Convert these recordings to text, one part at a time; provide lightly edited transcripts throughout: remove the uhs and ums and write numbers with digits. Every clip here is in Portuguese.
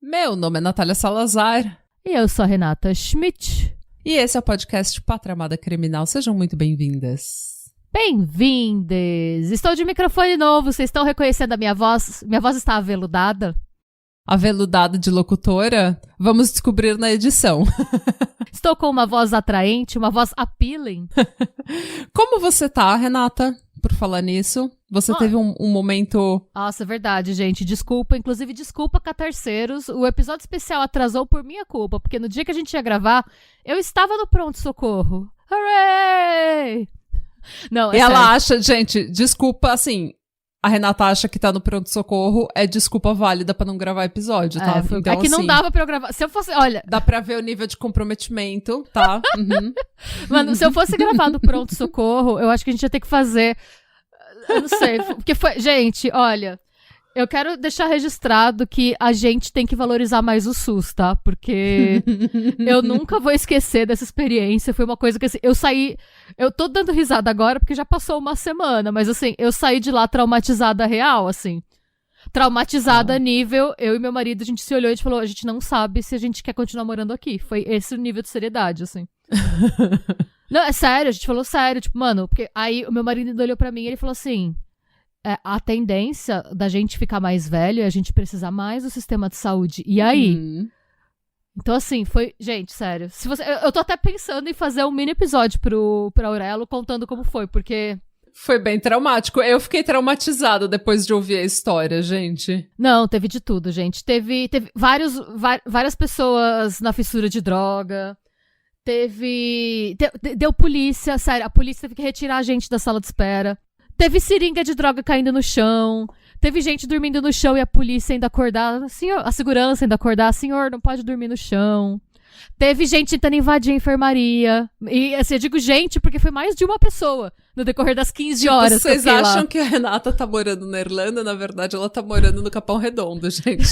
Meu nome é Natália Salazar. E eu sou a Renata Schmidt. E esse é o podcast Pátria Amada Criminal. Sejam muito bem-vindas. Bem-vindes! Estou de microfone novo, vocês estão reconhecendo a minha voz? Minha voz está aveludada? Aveludada de locutora? Vamos descobrir na edição. Estou com uma voz atraente, uma voz appealing. Como você tá, Renata? Por falar nisso, você teve um momento... Nossa, é verdade, gente. Desculpa, inclusive desculpa, Catarceiros. O episódio especial atrasou por minha culpa, porque no dia que a gente ia gravar, eu estava no pronto-socorro. Hooray! Não, é E ela sério. acha, gente, desculpa, assim... A Renata acha que tá no pronto-socorro, é desculpa válida pra não gravar episódio, tá? Então, é que não assim, dava pra eu gravar. Se eu fosse, olha... Dá pra ver o nível de comprometimento, tá? Uhum. Mano, se eu fosse gravar do pronto-socorro, eu acho que a gente ia ter que fazer... Eu não sei, porque foi... Gente, olha... Eu quero deixar registrado que a gente tem que valorizar mais o SUS, tá? Porque eu nunca vou esquecer dessa experiência. Foi uma coisa que, assim, eu saí... Eu tô dando risada agora porque já passou uma semana, mas, assim, eu saí de lá traumatizada real, assim. Traumatizada nível... Eu e meu marido, a gente se olhou e a gente falou, a gente não sabe se a gente quer continuar morando aqui. Foi esse o nível de seriedade, assim. Não, é sério, a gente falou sério. Tipo, mano, porque aí o meu marido olhou pra mim e ele falou assim... a tendência da gente ficar mais velho é a gente precisar mais do sistema de saúde. E aí? Então, assim, foi... Gente, sério. Se você, eu tô até pensando em fazer um mini episódio pro Aurelo contando como foi, porque... Foi bem traumático. Eu fiquei traumatizada depois de ouvir a história, gente. Não, teve de tudo, gente. Teve várias pessoas na fissura de droga. Deu polícia, sério. A polícia teve que retirar a gente da sala de espera. Teve seringa de droga caindo no chão. Teve gente dormindo no chão e a polícia ainda acordar. Senhor, a segurança ainda acordar. Senhor, não pode dormir no chão. Teve gente tentando invadir a enfermaria. E assim, eu digo gente porque foi mais de uma pessoa no decorrer das 15 horas. Vocês que eu fiquei acham lá. que a Renata tá morando na Irlanda? Na verdade, ela tá morando no Capão Redondo, gente.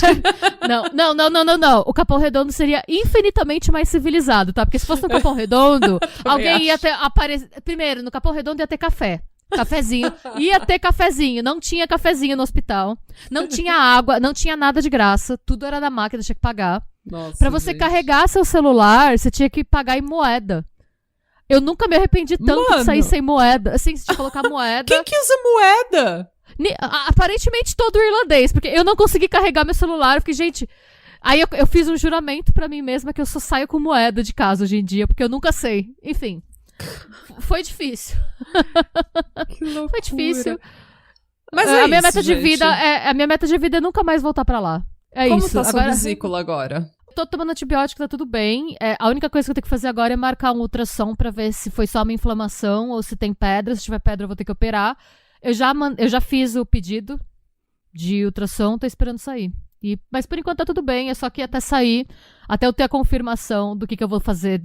Não. O Capão Redondo seria infinitamente mais civilizado, tá? Porque se fosse no Capão Redondo, alguém ia ter aparecido. Primeiro, no Capão Redondo ia ter café. Cafezinho. Ia ter cafezinho. Não tinha cafezinho no hospital. Não tinha água. Não tinha nada de graça. Tudo era da máquina, tinha que pagar. Nossa, pra você gente. carregar seu celular, você tinha que pagar em moeda. Eu nunca me arrependi tanto de sair sem moeda. Assim, se colocar moeda... Quem que usa moeda? Aparentemente todo irlandês. Porque eu não consegui carregar meu celular. Eu fiquei, gente... Aí eu fiz um juramento pra mim mesma que eu só saio com moeda de casa hoje em dia. Porque eu nunca sei. Enfim... Foi difícil. Que loucura. Foi difícil. Mas a minha isso, meta de gente. vida a minha meta de vida é nunca mais voltar pra lá. É Como isso. tá sua Agora, vesícula agora? tô tomando antibiótico, tá tudo bem. A única coisa que eu tenho que fazer agora é marcar um ultrassom pra ver se foi só uma inflamação ou se tem pedra. Se tiver pedra, eu vou ter que operar. Eu já fiz o pedido de ultrassom, tô esperando sair. Mas por enquanto tá tudo bem, é só que até sair, até eu ter a confirmação do que eu vou fazer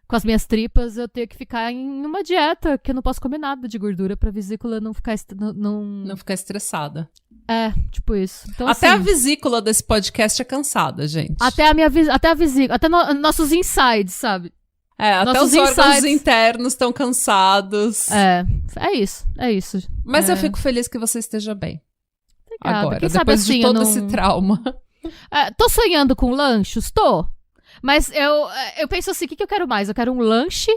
com as minhas tripas, eu tenho que ficar em uma dieta, que eu não posso comer nada de gordura pra vesícula não ficar... Não ficar estressada. É, tipo isso. Então, Até assim, a vesícula desse podcast é cansada, gente. Até a vesícula, até nossos insides, sabe? Até nossos os órgãos insights. internos estão cansados. É isso. Mas eu fico feliz que você esteja bem. Obrigada. Agora, Quem sabe depois de assim, todo eu não... esse trauma. Tô sonhando com lanchos? Tô. Mas eu penso assim, o que eu quero mais? Eu quero um lanche.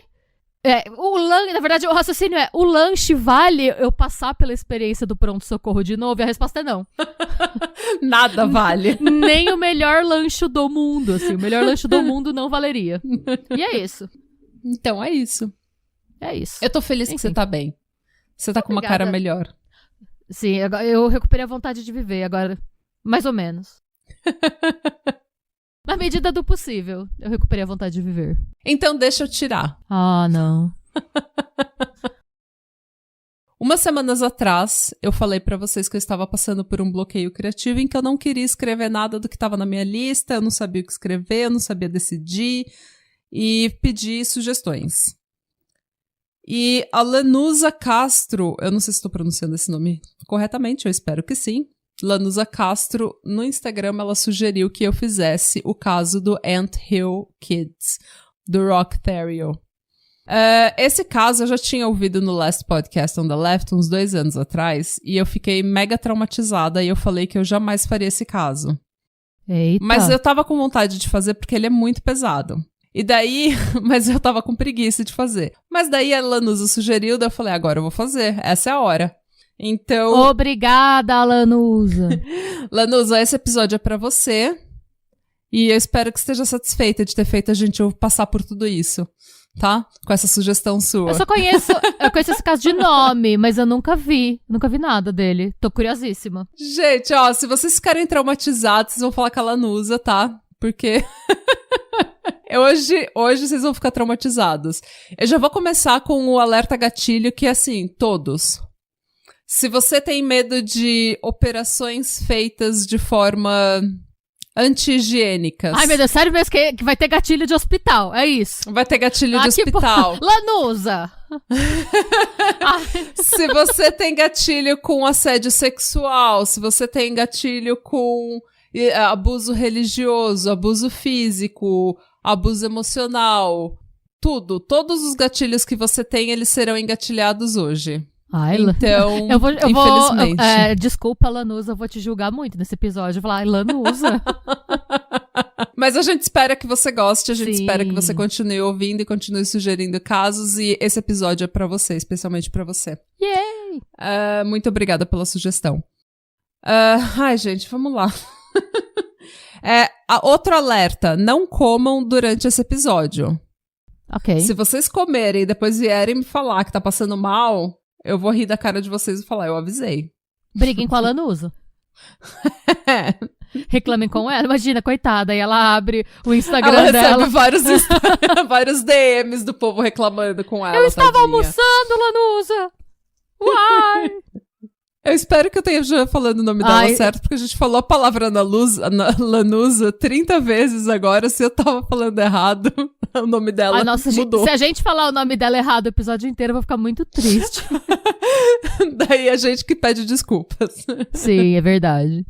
Na verdade, o raciocínio é, o lanche vale eu passar pela experiência do pronto-socorro de novo? E a resposta é não. Nada vale. Nem o melhor lanche do mundo, assim. O melhor lanche do mundo não valeria. E é isso. Então, é isso. É isso. Eu tô feliz que você tá bem. Você tá com uma cara melhor. Sim, eu recuperei a vontade de viver agora. Mais ou menos. Na medida do possível, eu recuperei a vontade de viver. Então deixa eu tirar. Ah, não. Umas semanas atrás, eu falei pra vocês que eu estava passando por um bloqueio criativo em que eu não queria escrever nada do que estava na minha lista, eu não sabia o que escrever, eu não sabia decidir e pedi sugestões. E a Lanusa Castro, eu não sei se estou pronunciando esse nome corretamente, eu espero que sim. Lanusa Castro, no Instagram, ela sugeriu que eu fizesse o caso do Ant Hill Kids, do Rock Theriot. Esse caso eu já tinha ouvido no Last Podcast on the Left, uns 2 anos atrás, e eu fiquei mega traumatizada e eu falei que eu jamais faria esse caso. Eita. Mas eu tava com vontade de fazer porque ele é muito pesado. E daí, mas eu tava com preguiça de fazer. Mas daí a Lanusa sugeriu, daí eu falei, agora eu vou fazer, essa é a hora. Então... Obrigada, Lanusa. Lanusa, esse episódio é pra você. E eu espero que esteja satisfeita de ter feito a gente passar por tudo isso, tá? Com essa sugestão sua. Eu conheço esse caso de nome, mas eu nunca vi nada dele. Tô curiosíssima. Gente, ó, se vocês ficarem traumatizados, vocês vão falar com a Lanusa, tá? Porque... Hoje vocês vão ficar traumatizados. Eu já vou começar com o alerta gatilho, que é assim, todos. Se você tem medo de operações feitas de forma anti-higiênicas... Ai, meu Deus, sério mesmo que vai ter gatilho de hospital, é isso? Vai ter gatilho de hospital. Lanusa! Se você tem gatilho com assédio sexual, se você tem gatilho com abuso religioso, abuso físico... abuso emocional, tudo. Todos os gatilhos que você tem, eles serão engatilhados hoje. Ai, então, eu vou, infelizmente. Desculpa, Lanusa, eu vou te julgar muito nesse episódio. Eu vou falar, ai, Lanusa. Mas a gente espera que você goste, a gente Sim. espera que você continue ouvindo e continue sugerindo casos. E esse episódio é pra você, especialmente pra você. Yay! Muito obrigada pela sugestão. Ai, gente, vamos lá. Outro alerta, não comam durante esse episódio. Ok. Se vocês comerem e depois vierem me falar que tá passando mal, eu vou rir da cara de vocês e falar, eu avisei. Briguem com a Lanusa. Reclamem com ela. Imagina, coitada. Aí ela abre o Instagram ela dela. recebe vários DMs do povo reclamando com ela. Eu estava tadinha. almoçando, Lanusa! Uai! Eu espero que eu esteja falando o nome dela certo, porque a gente falou a palavra Lanusa 30 vezes agora. Se eu tava falando errado, o nome dela mudou. Se a gente falar o nome dela errado o episódio inteiro, eu vou ficar muito triste. Daí a gente que pede desculpas. Sim, é verdade.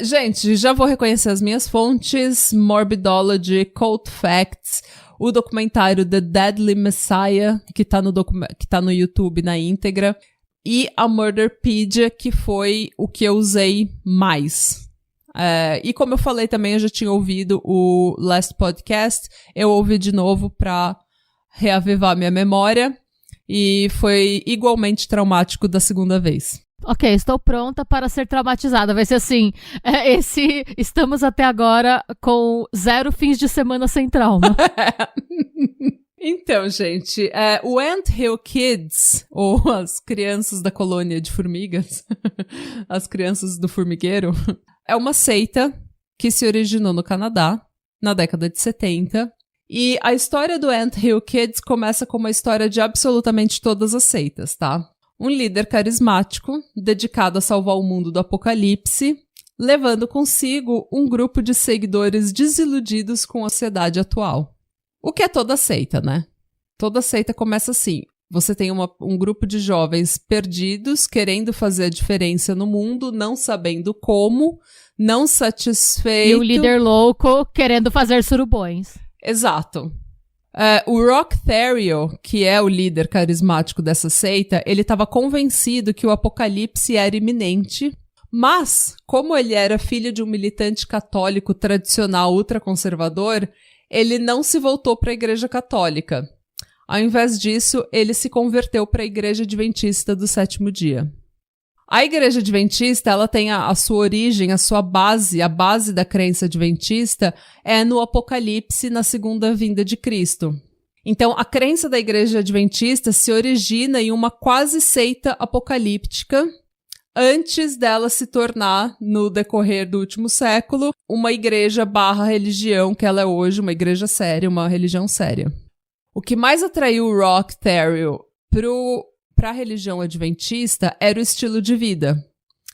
Gente, já vou reconhecer as minhas fontes. Morbidology, Cult Facts, o documentário The Deadly Messiah, que tá no YouTube na íntegra. E a Murderpedia, que foi o que eu usei mais. E como eu falei também, eu já tinha ouvido o Last Podcast. Eu ouvi de novo pra reavivar minha memória. E foi igualmente traumático da segunda vez. Ok, estou pronta para ser traumatizada. Vai ser assim, estamos até agora com 0 fins de semana sem trauma. Então, gente, o Ant Hill Kids, ou as crianças da colônia de formigas, as crianças do formigueiro, é uma seita que se originou no Canadá, na década de 70. E a história do Ant Hill Kids começa como a história de absolutamente todas as seitas, tá? Um líder carismático, dedicado a salvar o mundo do apocalipse, levando consigo um grupo de seguidores desiludidos com a sociedade atual. O que é toda seita, né? Toda seita começa assim. Você tem um grupo de jovens perdidos, querendo fazer a diferença no mundo, não sabendo como, não satisfeito. E o líder louco querendo fazer surubões. Exato. O Rock Theriot, que é o líder carismático dessa seita, ele estava convencido que o apocalipse era iminente, mas, como ele era filho de um militante católico tradicional ultraconservador, ele não se voltou para a Igreja Católica. Ao invés disso, ele se converteu para a Igreja Adventista do Sétimo Dia. A Igreja Adventista, ela tem a sua origem, a sua base, a base da crença adventista é no Apocalipse, na segunda vinda de Cristo. Então, a crença da Igreja Adventista se origina em uma quase seita apocalíptica, antes dela se tornar, no decorrer do último século, uma igreja / religião que ela é hoje, uma igreja séria, uma religião séria. O que mais atraiu o Rock Theriot para a religião adventista era o estilo de vida.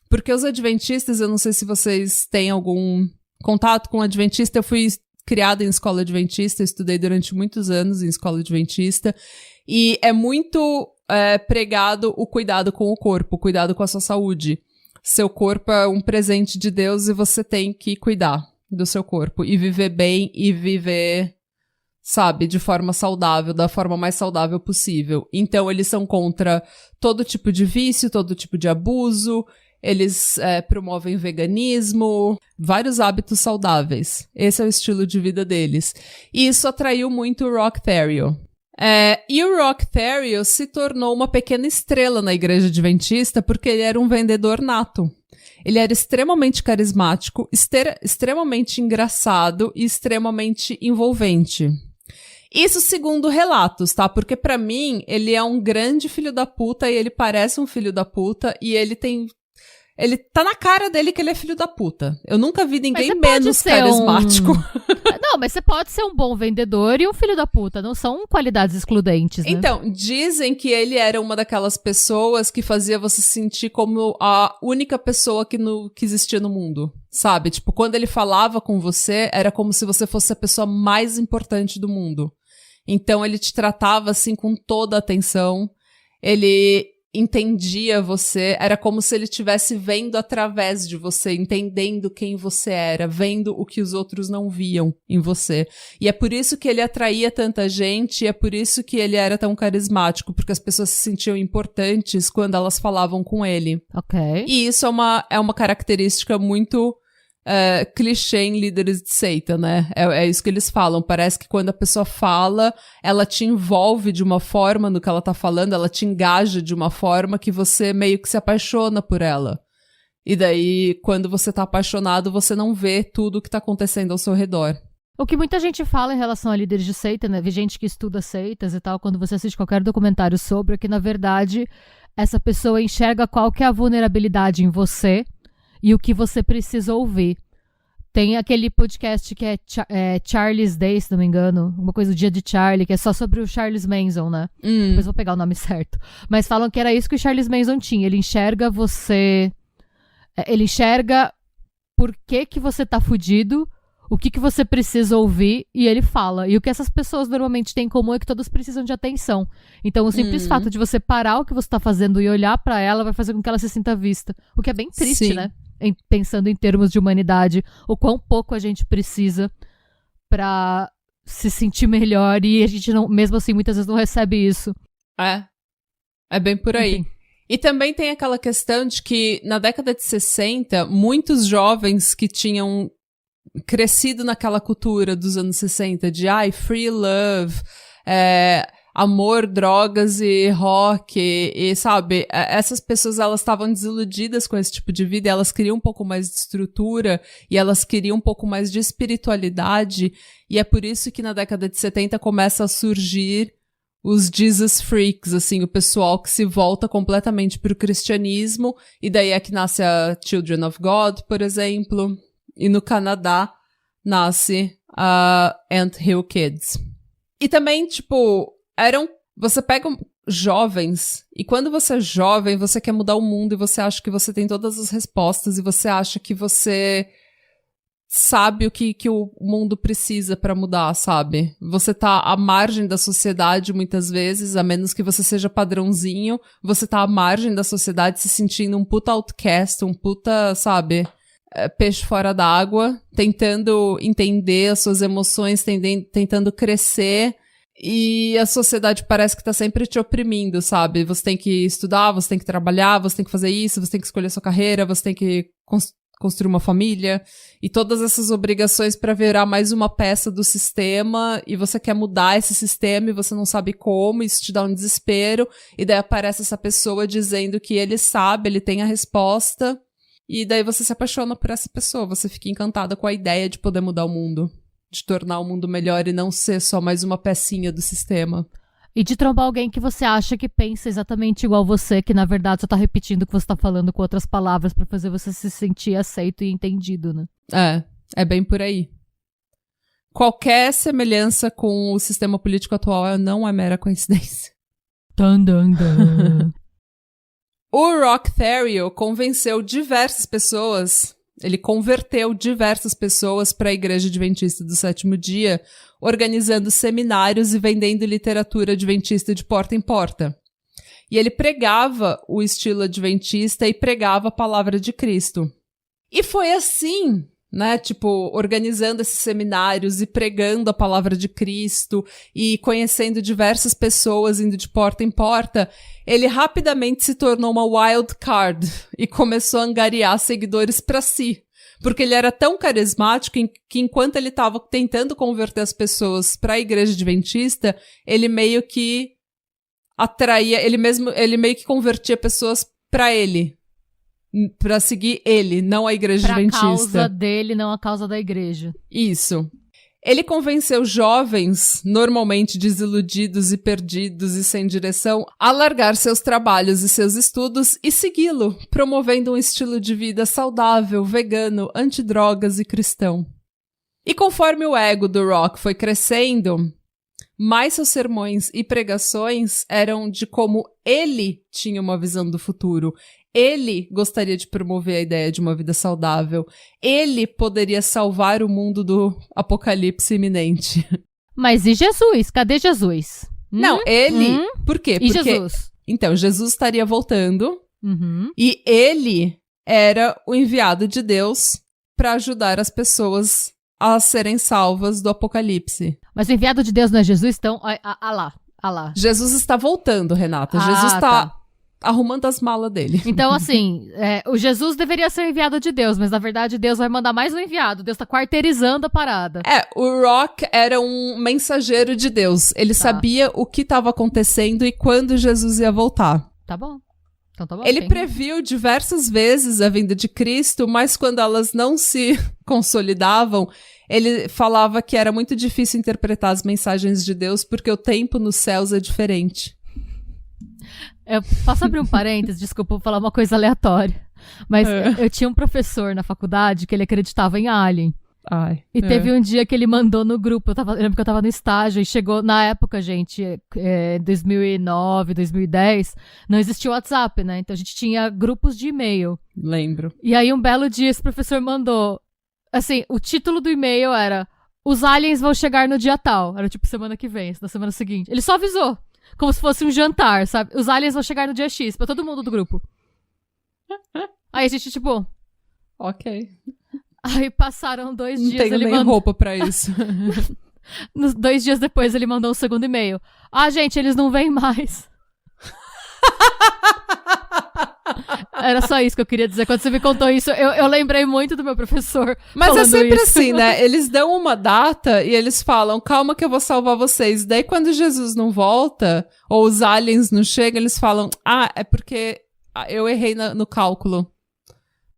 Porque os adventistas, eu não sei se vocês têm algum contato com o adventista, eu fui criada em escola adventista, estudei durante muitos anos em escola adventista, e é muito pregado o cuidado com o corpo, o cuidado com a sua saúde. Seu corpo é um presente de Deus e você tem que cuidar do seu corpo e viver bem e viver, sabe, de forma saudável, da forma mais saudável possível. Então, eles são contra todo tipo de vício, todo tipo de abuso, eles promovem veganismo, vários hábitos saudáveis. Esse é o estilo de vida deles. E isso atraiu muito o Rock Theriot. E o Rock Theriot se tornou uma pequena estrela na igreja adventista porque ele era um vendedor nato. Ele era extremamente carismático, extremamente engraçado e extremamente envolvente. Isso segundo relatos, tá? Porque pra mim, ele é um grande filho da puta e ele parece um filho da puta e ele tá na cara dele que ele é filho da puta. Eu nunca vi ninguém menos carismático. Não, mas você pode ser um bom vendedor e um filho da puta. Não são qualidades excludentes, né? Então, dizem que ele era uma daquelas pessoas que fazia você se sentir como a única pessoa que existia no mundo. Sabe? Tipo, quando ele falava com você, era como se você fosse a pessoa mais importante do mundo. Então, ele te tratava, assim, com toda a atenção. Ele entendia você, era como se ele estivesse vendo através de você, entendendo quem você era, vendo o que os outros não viam em você. E é por isso que ele atraía tanta gente, e é por isso que ele era tão carismático, porque as pessoas se sentiam importantes quando elas falavam com ele. Ok. E isso é uma característica muito clichê em líderes de seita, né? É isso que eles falam. Parece que quando a pessoa fala, ela te envolve de uma forma no que ela tá falando, ela te engaja de uma forma que você meio que se apaixona por ela. E daí, quando você tá apaixonado, você não vê tudo o que tá acontecendo ao seu redor. O que muita gente fala em relação a líderes de seita, né? Vi gente que estuda seitas e tal, quando você assiste qualquer documentário sobre, é que, na verdade, essa pessoa enxerga qual que é a vulnerabilidade em você e o que você precisa ouvir. Tem aquele podcast que é Charlie's Day, se não me engano, uma coisa do Dia de Charlie, que é só sobre o Charles Manson, né? Depois vou pegar o nome certo. Mas falam que era isso que o Charles Manson tinha. Ele enxerga você... Ele enxerga por que você tá fudido, o que você precisa ouvir, e ele fala. E o que essas pessoas normalmente têm em comum é que todas precisam de atenção. Então, o simples fato de você parar o que você tá fazendo e olhar pra ela vai fazer com que ela se sinta vista. O que é bem triste, Sim. né? Pensando em termos de humanidade, o quão pouco a gente precisa pra se sentir melhor, e a gente não, mesmo assim, muitas vezes não recebe isso. É bem por aí. Enfim. E também tem aquela questão de que, na década de 60, muitos jovens que tinham crescido naquela cultura dos anos 60 de free love, amor, drogas e rock, e sabe, essas pessoas, elas estavam desiludidas com esse tipo de vida, e elas queriam um pouco mais de estrutura, e elas queriam um pouco mais de espiritualidade, e é por isso que na década de 70 começa a surgir os Jesus Freaks, assim, o pessoal que se volta completamente pro cristianismo, e daí é que nasce a Children of God, por exemplo, e no Canadá nasce a Ant Hill Kids. E também, tipo, você pega jovens, e quando você é jovem, você quer mudar o mundo, e você acha que você tem todas as respostas, e você acha que você sabe o que o mundo precisa pra mudar, sabe? Você tá à margem da sociedade muitas vezes, a menos que você seja padrãozinho, você tá à margem da sociedade se sentindo um puta outcast, um puta, sabe, peixe fora d'água, tentando entender as suas emoções, tentando crescer, e a sociedade parece que tá sempre te oprimindo, sabe? Você tem que estudar, você tem que trabalhar, você tem que fazer isso, você tem que escolher sua carreira, você tem que construir uma família, e todas essas obrigações pra virar mais uma peça do sistema, e você quer mudar esse sistema e você não sabe como, isso te dá um desespero, e daí aparece essa pessoa dizendo que ele sabe, ele tem a resposta, e daí você se apaixona por essa pessoa, você fica encantada com a ideia de poder mudar o mundo, de tornar o mundo melhor e não ser só mais uma pecinha do sistema. E de trombar alguém que você acha que pensa exatamente igual você, que na verdade só tá repetindo o que você tá falando com outras palavras pra fazer você se sentir aceito e entendido, né? É bem por aí. Qualquer semelhança com o sistema político atual não é mera coincidência. Dun, dun, dun. O Rock Theriot convenceu diversas pessoas Ele converteu diversas pessoas para a Igreja Adventista do Sétimo Dia, organizando seminários e vendendo literatura adventista de porta em porta. E ele pregava o estilo adventista e pregava a palavra de Cristo. E foi assim, né, tipo, organizando esses seminários e pregando a palavra de Cristo e conhecendo diversas pessoas indo de porta em porta, ele rapidamente se tornou uma wild card e começou a angariar seguidores para si. Porque ele era tão carismático que enquanto ele estava tentando converter as pessoas para a Igreja Adventista, ele meio que atraía, ele meio que convertia pessoas para ele. Pra seguir ele, não a Igreja Adventista. Pra causa dele, não a causa da igreja. Isso. Ele convenceu jovens, normalmente desiludidos e perdidos e sem direção, a largar seus trabalhos e seus estudos e segui-lo, promovendo um estilo de vida saudável, vegano, antidrogas e cristão. E conforme o ego do Rock foi crescendo, mais seus sermões e pregações eram de como ele tinha uma visão do futuro. Ele gostaria de promover a ideia de uma vida saudável. Ele poderia salvar o mundo do apocalipse iminente. Mas e Jesus? Cadê Jesus? Não, ele... Por quê? E Jesus? Então, Jesus estaria voltando Uhum. e ele era o enviado de Deus para ajudar as pessoas a serem salvas do apocalipse. Mas o enviado de Deus não é Jesus? Então, lá. Jesus está voltando, Renata. Jesus está arrumando as malas dele. Então, assim, o Jesus deveria ser enviado de Deus, mas na verdade Deus vai mandar mais um enviado. Deus tá quarteirizando a parada. O Rock era um mensageiro de Deus. Ele sabia o que estava acontecendo e quando Jesus ia voltar. Tá bom. Então tá bom. Ele previu diversas vezes a vinda de Cristo, mas quando elas não se consolidavam, ele falava que era muito difícil interpretar as mensagens de Deus porque o tempo nos céus é diferente. Eu posso abrir um parênteses? Desculpa, vou falar uma coisa aleatória. Mas eu tinha um professor na faculdade que ele acreditava em alien. E teve um dia que ele mandou no grupo, eu lembro que eu tava no estágio, e chegou, na época, gente, 2009, 2010, não existia o WhatsApp, né? Então a gente tinha grupos de e-mail. Lembro. E aí um belo dia esse professor mandou, assim, o título do e-mail era: os aliens vão chegar no dia tal. Era tipo semana que vem, na semana seguinte. Ele só avisou. Como se fosse um jantar, sabe? Os aliens vão chegar no dia X, pra todo mundo do grupo. Aí a gente, tipo... Ok. Aí passaram 2 dias... Não tenho nem roupa pra isso. 2 dias depois ele mandou um segundo e-mail. Gente, eles não vêm mais. Era só isso que eu queria dizer. Quando você me contou isso, eu lembrei muito do meu professor. Mas é sempre isso. assim, né? Eles dão uma data e eles falam, calma que eu vou salvar vocês. Daí quando Jesus não volta, ou os aliens não chegam, eles falam, é porque eu errei no cálculo.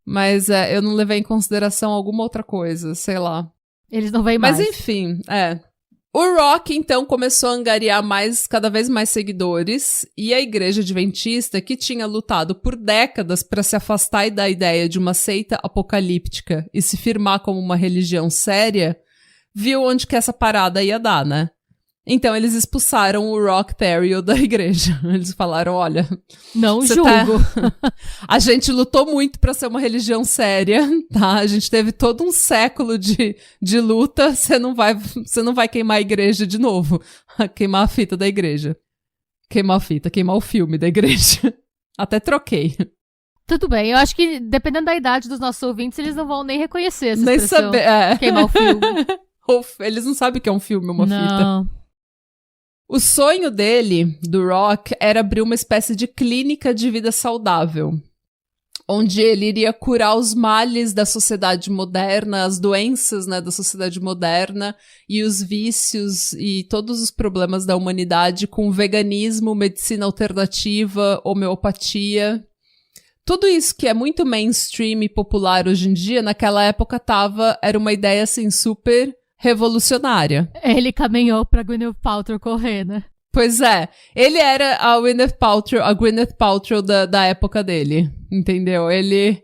Mas eu não levei em consideração alguma outra coisa, sei lá. Eles não vêm mais. Mas enfim, O Rock, então, começou a angariar cada vez mais seguidores, e a Igreja Adventista, que tinha lutado por décadas para se afastar da ideia de uma seita apocalíptica e se firmar como uma religião séria, viu onde que essa parada ia dar, né? Então, eles expulsaram o Rock Terrio da igreja. Eles falaram, olha... Não julgo. A gente lutou muito pra ser uma religião séria, tá? A gente teve todo um século de luta. Você não vai queimar a igreja de novo. Queimar a fita da igreja. Queimar o filme da igreja. Até troquei. Tudo bem, eu acho que dependendo da idade dos nossos ouvintes, eles não vão nem reconhecer essa nem expressão. Saber, Queimar o filme. Eles não sabem que é um filme, uma não. fita. O sonho dele, do Rock, era abrir uma espécie de clínica de vida saudável, onde ele iria curar os males da sociedade moderna, as doenças, né, da sociedade moderna e os vícios e todos os problemas da humanidade com veganismo, medicina alternativa, homeopatia. Tudo isso que é muito mainstream e popular hoje em dia, naquela época era uma ideia assim super... revolucionária. Ele caminhou pra Gwyneth Paltrow correr, né? Pois é. Ele era a Gwyneth Paltrow da época dele, entendeu? Ele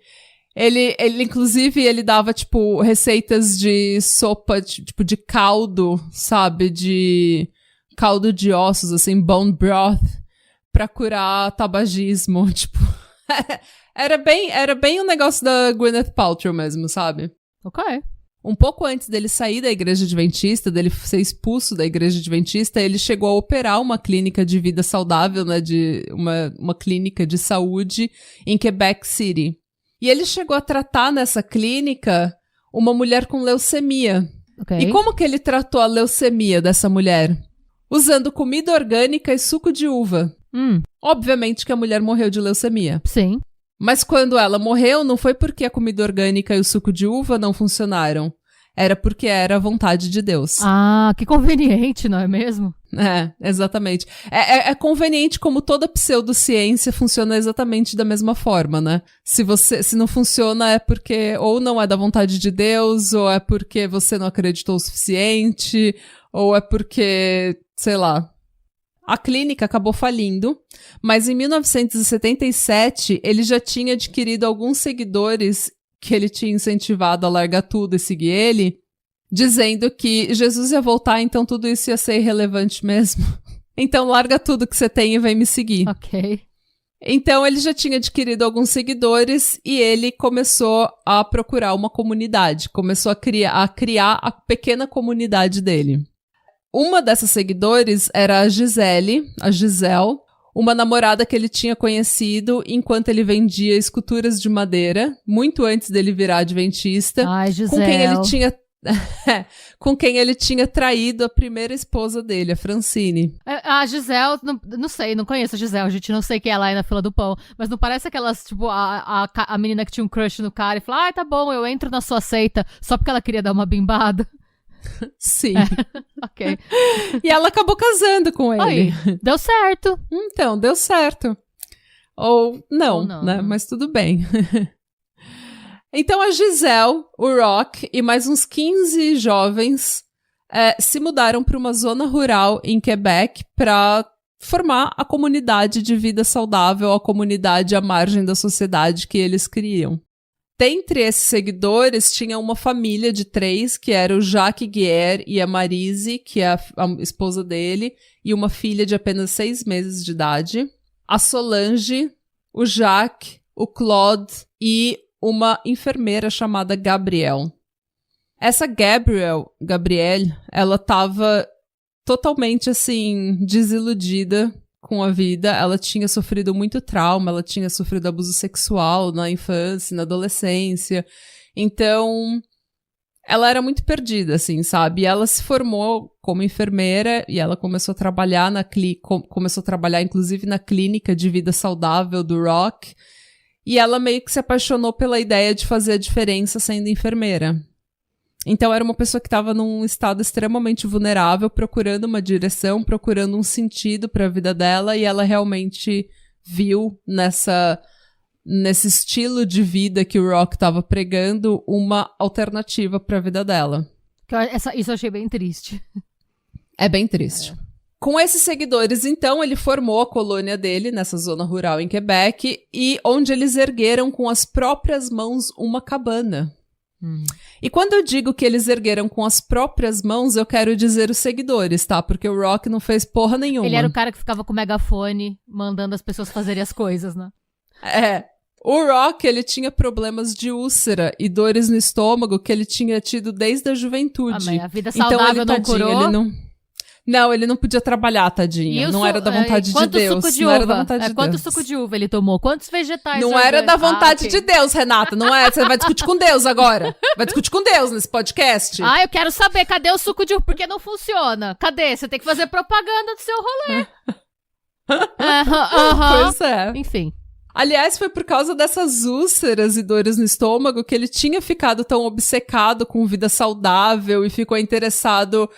inclusive, ele dava, tipo, receitas de sopa, tipo, de caldo, sabe? De caldo de ossos, assim, bone broth, pra curar tabagismo, tipo... Era bem o negócio da Gwyneth Paltrow mesmo, sabe? Ok. Um pouco antes dele sair da igreja adventista, dele ser expulso da igreja adventista, ele chegou a operar uma clínica de vida saudável, né, de uma clínica de saúde em Quebec City. E ele chegou a tratar nessa clínica uma mulher com leucemia. Ok. E como que ele tratou a leucemia dessa mulher? Usando comida orgânica e suco de uva. Obviamente que a mulher morreu de leucemia. Sim. Mas quando ela morreu, não foi porque a comida orgânica e o suco de uva não funcionaram. Era porque era a vontade de Deus. Ah, que conveniente, não é mesmo? É, exatamente. É conveniente como toda pseudociência funciona exatamente da mesma forma, né? Se não funciona é porque ou não é da vontade de Deus, ou é porque você não acreditou o suficiente, ou é porque, sei lá. A clínica acabou falindo, mas em 1977 ele já tinha adquirido alguns seguidores que ele tinha incentivado a largar tudo e seguir ele, dizendo que Jesus ia voltar, então tudo isso ia ser irrelevante mesmo. Então larga tudo que você tem e vem me seguir. Ok. Então ele já tinha adquirido alguns seguidores e ele começou a procurar uma comunidade, começou a criar a pequena comunidade dele. Uma dessas seguidores era a Gisele, uma namorada que ele tinha conhecido enquanto ele vendia esculturas de madeira, muito antes dele virar adventista. Ai, Gisele. Com quem ele tinha traído a primeira esposa dele, a Francine. A Gisele, não sei, não conheço a Gisele, gente, não sei quem é lá na fila do pão, mas não parece aquelas, tipo, a menina que tinha um crush no cara e falou, tá bom, eu entro na sua seita, só porque ela queria dar uma bimbada. Sim. Ok. E ela acabou casando com ele. Aí, deu certo. Então, deu certo. Ou não, né? Mas tudo bem. Então a Gisele, o Rock e mais uns 15 jovens se mudaram para uma zona rural em Quebec para formar a comunidade de vida saudável, a comunidade à margem da sociedade que eles criam. Dentre esses seguidores, tinha uma família de 3, que era o Jacques Guier e a Marise, que é a esposa dele, e uma filha de apenas 6 meses de idade. A Solange, o Jacques, o Claude e uma enfermeira chamada Gabrielle. Essa Gabrielle, ela tava totalmente, assim, desiludida com a vida. Ela tinha sofrido muito trauma, ela tinha sofrido abuso sexual na infância, na adolescência. Então, ela era muito perdida, assim, sabe? E ela se formou como enfermeira e ela começou a trabalhar inclusive na clínica de vida saudável do Rock. E ela meio que se apaixonou pela ideia de fazer a diferença sendo enfermeira. Então era uma pessoa que estava num estado extremamente vulnerável, procurando uma direção, procurando um sentido para a vida dela, e ela realmente viu nesse estilo de vida que o Rock estava pregando uma alternativa para a vida dela. Isso eu achei bem triste. É bem triste. Com esses seguidores, então, ele formou a colônia dele nessa zona rural em Quebec, e onde eles ergueram com as próprias mãos uma cabana. E quando eu digo que eles ergueram com as próprias mãos, eu quero dizer os seguidores, tá? Porque o Rock não fez porra nenhuma. Ele era o cara que ficava com o megafone mandando as pessoas fazerem as coisas, né? O Rock, ele tinha problemas de úlcera e dores no estômago que ele tinha tido desde a juventude. Mas a vida saudável então, não curou? Não, ele não podia trabalhar, tadinho. Não era da vontade de Deus. Não era da vontade de Deus. Quanto suco de uva ele tomou? Quantos vegetais? Não era da vontade de Deus, Renata. Não é? Você vai discutir com Deus agora. Vai discutir com Deus nesse podcast. Eu quero saber. Cadê o suco de uva? Porque não funciona. Cadê? Você tem que fazer propaganda do seu rolê. Pois é. Enfim. Aliás, foi por causa dessas úlceras e dores no estômago que ele tinha ficado tão obcecado com vida saudável e ficou interessado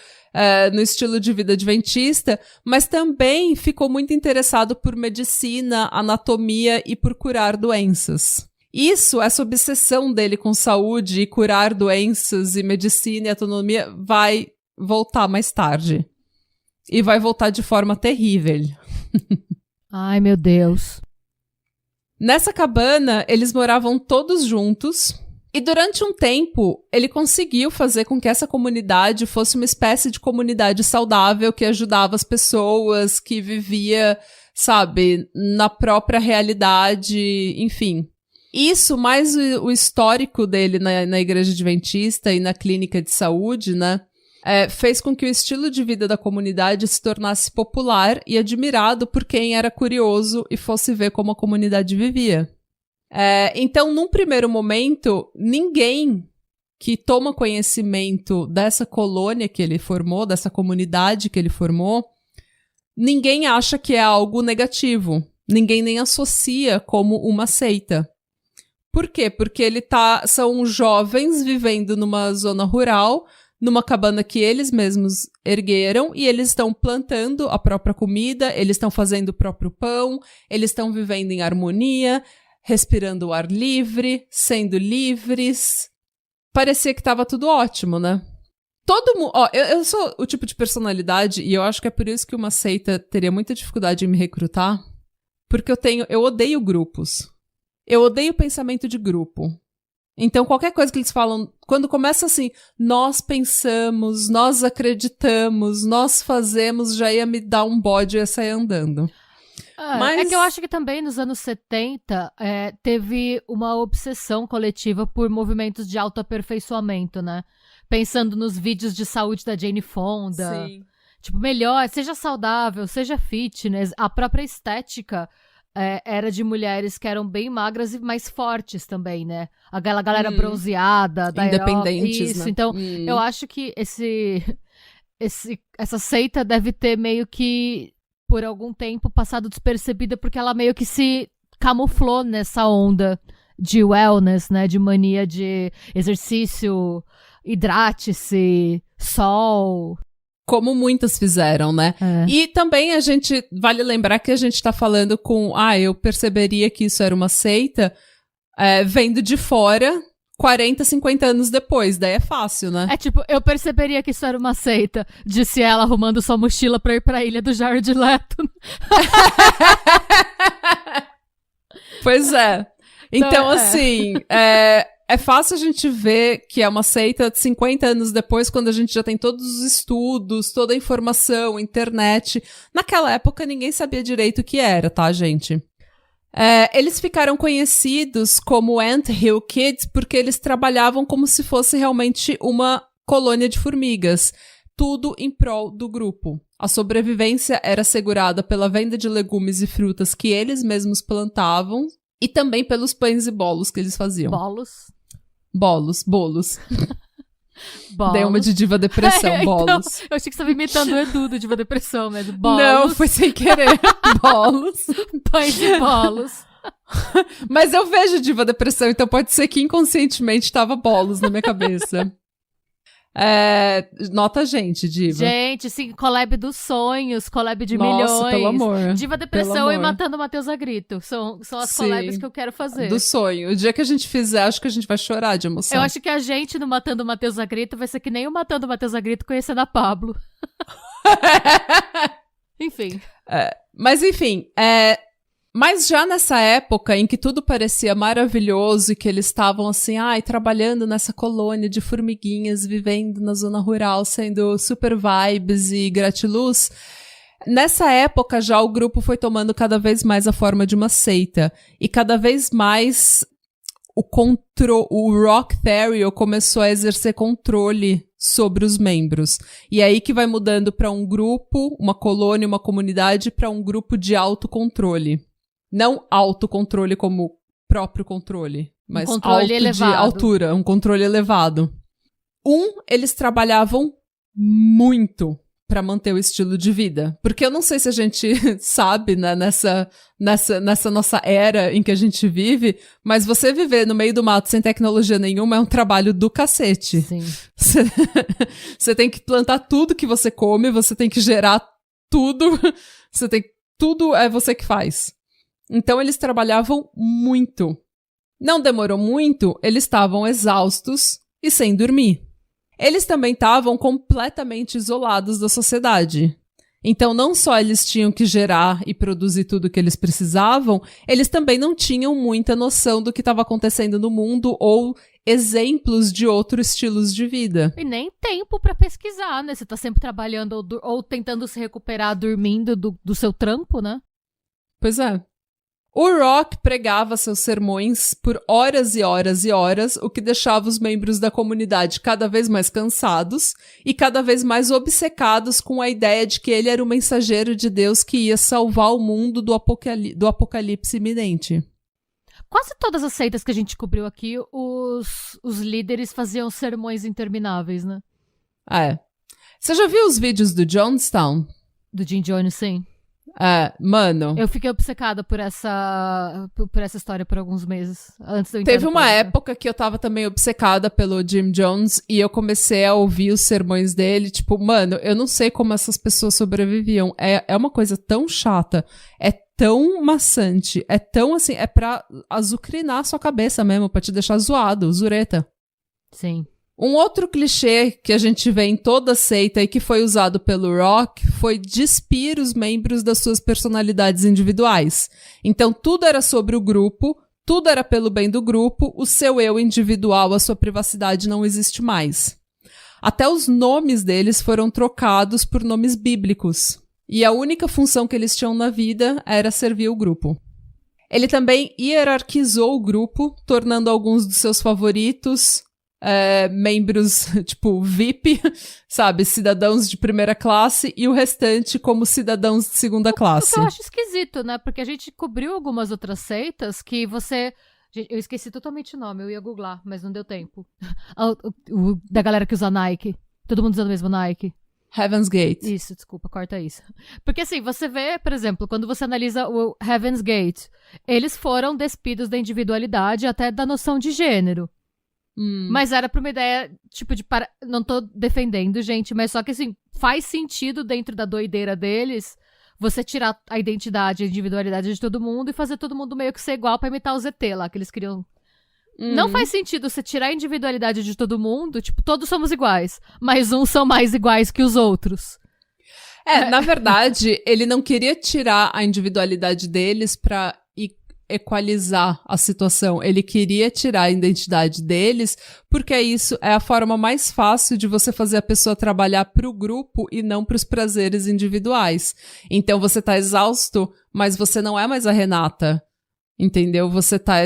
no estilo de vida adventista, mas também ficou muito interessado por medicina, anatomia e por curar doenças. Essa obsessão dele com saúde e curar doenças e medicina e autonomia vai voltar mais tarde. E vai voltar de forma terrível. Ai, meu Deus. Nessa cabana, eles moravam todos juntos, E durante um tempo, ele conseguiu fazer com que essa comunidade fosse uma espécie de comunidade saudável que ajudava as pessoas, que vivia, sabe, na própria realidade, enfim. Isso, mais o histórico dele na Igreja Adventista e na clínica de saúde, né, fez com que o estilo de vida da comunidade se tornasse popular e admirado por quem era curioso e fosse ver como a comunidade vivia. Então, num primeiro momento, ninguém que toma conhecimento dessa colônia que ele formou, dessa comunidade que ele formou, ninguém acha que é algo negativo. Ninguém nem associa como uma seita. Por quê? Porque são jovens vivendo numa zona rural, numa cabana que eles mesmos ergueram, e eles estão plantando a própria comida, eles estão fazendo o próprio pão, eles estão vivendo em harmonia, respirando o ar livre, sendo livres. Parecia que tava tudo ótimo, né? Todo mundo... eu sou o tipo de personalidade, e eu acho que é por isso que uma seita teria muita dificuldade em me recrutar, porque eu odeio grupos. Eu odeio pensamento de grupo. Então, qualquer coisa que eles falam, quando começa assim, nós pensamos, nós acreditamos, nós fazemos, já ia me dar um bode e ia sair andando. É que eu acho que também nos anos 70 teve uma obsessão coletiva por movimentos de autoaperfeiçoamento, né? Pensando nos vídeos de saúde da Jane Fonda. Sim. Tipo, melhor, seja saudável, seja fitness. A própria estética era de mulheres que eram bem magras e mais fortes também, né? Aquela galera bronzeada, da independentes, Europa. Isso, né? Então, eu acho que essa seita deve ter meio que por algum tempo passado despercebida, porque ela meio que se camuflou nessa onda de wellness, né? De mania de exercício, hidrate-se, sol. Como muitas fizeram, né? E também vale lembrar que a gente tá falando eu perceberia que isso era uma seita, vendo de fora 40, 50 anos depois, daí é fácil, né? Eu perceberia que isso era uma seita, disse ela arrumando sua mochila pra ir pra ilha do Jared Leto. Pois é. Então, assim, é fácil a gente ver que é uma seita 50 anos depois, quando a gente já tem todos os estudos, toda a informação, internet. Naquela época, ninguém sabia direito o que era, tá, gente? Eles ficaram conhecidos como Ant Hill Kids porque eles trabalhavam como se fosse realmente uma colônia de formigas. Tudo em prol do grupo. A sobrevivência era assegurada pela venda de legumes e frutas que eles mesmos plantavam e também pelos pães e bolos que eles faziam. Bolos. Dei uma de Diva Depressão, bolos. Então, eu achei que você estava imitando o Edu do Diva Depressão, mas bolos. Não, foi sem querer. Bolos. Pães e bolos. Mas eu vejo Diva Depressão, então pode ser que inconscientemente tava bolos na minha cabeça. Nota a gente, Diva. Gente, sim, collab dos sonhos, collab de Nossa, milhões. Pelo amor. Diva Depressão e Matando o Matheus a Grito. São as collabs que eu quero fazer. Do sonho. O dia que a gente fizer, acho que a gente vai chorar de emoção. Eu acho que a gente no Matando o Matheus a Grito vai ser que nem o Matando o Matheus a Grito conhecendo a Pablo. Enfim. Mas enfim, mas já nessa época em que tudo parecia maravilhoso e que eles estavam assim, trabalhando nessa colônia de formiguinhas, vivendo na zona rural, sendo super vibes e gratiluz, nessa época já o grupo foi tomando cada vez mais a forma de uma seita. E cada vez mais o Rock Theriot começou a exercer controle sobre os membros. E é aí que vai mudando para um grupo, uma colônia, uma comunidade, para um grupo de autocontrole. Não autocontrole como próprio controle, mas controle elevado. De altura, um controle elevado. Eles trabalhavam muito para manter o estilo de vida. Porque eu não sei se a gente sabe, né, nessa nossa era em que a gente vive, mas você viver no meio do mato sem tecnologia nenhuma é um trabalho do cacete. Sim. Você tem que plantar tudo que você come, você tem que gerar tudo, tudo é você que faz. Então eles trabalhavam muito. Não demorou muito, eles estavam exaustos e sem dormir. Eles também estavam completamente isolados da sociedade. Então não só eles tinham que gerar e produzir tudo o que eles precisavam, eles também não tinham muita noção do que estava acontecendo no mundo ou exemplos de outros estilos de vida. E nem tempo pra pesquisar, né? Você tá sempre trabalhando ou tentando se recuperar dormindo do seu trampo, né? Pois é. O Rock pregava seus sermões por horas e horas e horas, o que deixava os membros da comunidade cada vez mais cansados e cada vez mais obcecados com a ideia de que ele era o mensageiro de Deus que ia salvar o mundo do apocalipse iminente. Quase todas as seitas que a gente cobriu aqui, os líderes faziam sermões intermináveis, né? Você já viu os vídeos do Jonestown? Do Jim Jones, sim. Mano... Eu fiquei obcecada por essa história por alguns meses, antes de eu entrar Teve no uma planeta. época que eu tava também obcecada pelo Jim Jones e eu comecei a ouvir os sermões dele, tipo, mano, eu não sei como essas pessoas sobreviviam. É uma coisa tão chata, é tão maçante, é tão assim, é pra azucrinar a sua cabeça mesmo, pra te deixar zoado, zureta. Sim. Um outro clichê que a gente vê em toda seita e que foi usado pelo Rock foi despir os membros das suas personalidades individuais. Então tudo era sobre o grupo, tudo era pelo bem do grupo, o seu eu individual, a sua privacidade não existe mais. Até os nomes deles foram trocados por nomes bíblicos. E a única função que eles tinham na vida era servir o grupo. Ele também hierarquizou o grupo, tornando alguns dos seus favoritos... membros, tipo, VIP, sabe, cidadãos de primeira classe e o restante como cidadãos de segunda classe. O que eu acho esquisito, né, porque a gente cobriu algumas outras seitas que você... Eu esqueci totalmente o nome, eu ia googlar, mas não deu tempo. Da galera que usa Nike. Todo mundo usando o mesmo Nike. Heaven's Gate. Isso, desculpa, corta isso. Porque assim, você vê, por exemplo, quando você analisa o Heaven's Gate, eles foram despidos da individualidade até da noção de gênero. Mas era pra uma ideia, tipo, não tô defendendo, gente, mas só que, assim, faz sentido dentro da doideira deles você tirar a identidade, a individualidade de todo mundo e fazer todo mundo meio que ser igual pra imitar o ZT lá, que eles queriam... Não faz sentido você tirar a individualidade de todo mundo, tipo, todos somos iguais, mas uns são mais iguais que os outros. Na verdade, ele não queria tirar a individualidade deles pra equalizar a situação. Ele queria tirar a identidade deles, porque isso é a forma mais fácil de você fazer a pessoa trabalhar pro grupo e não pros prazeres individuais. Então você tá exausto, mas você não é mais a Renata. Entendeu? Você tá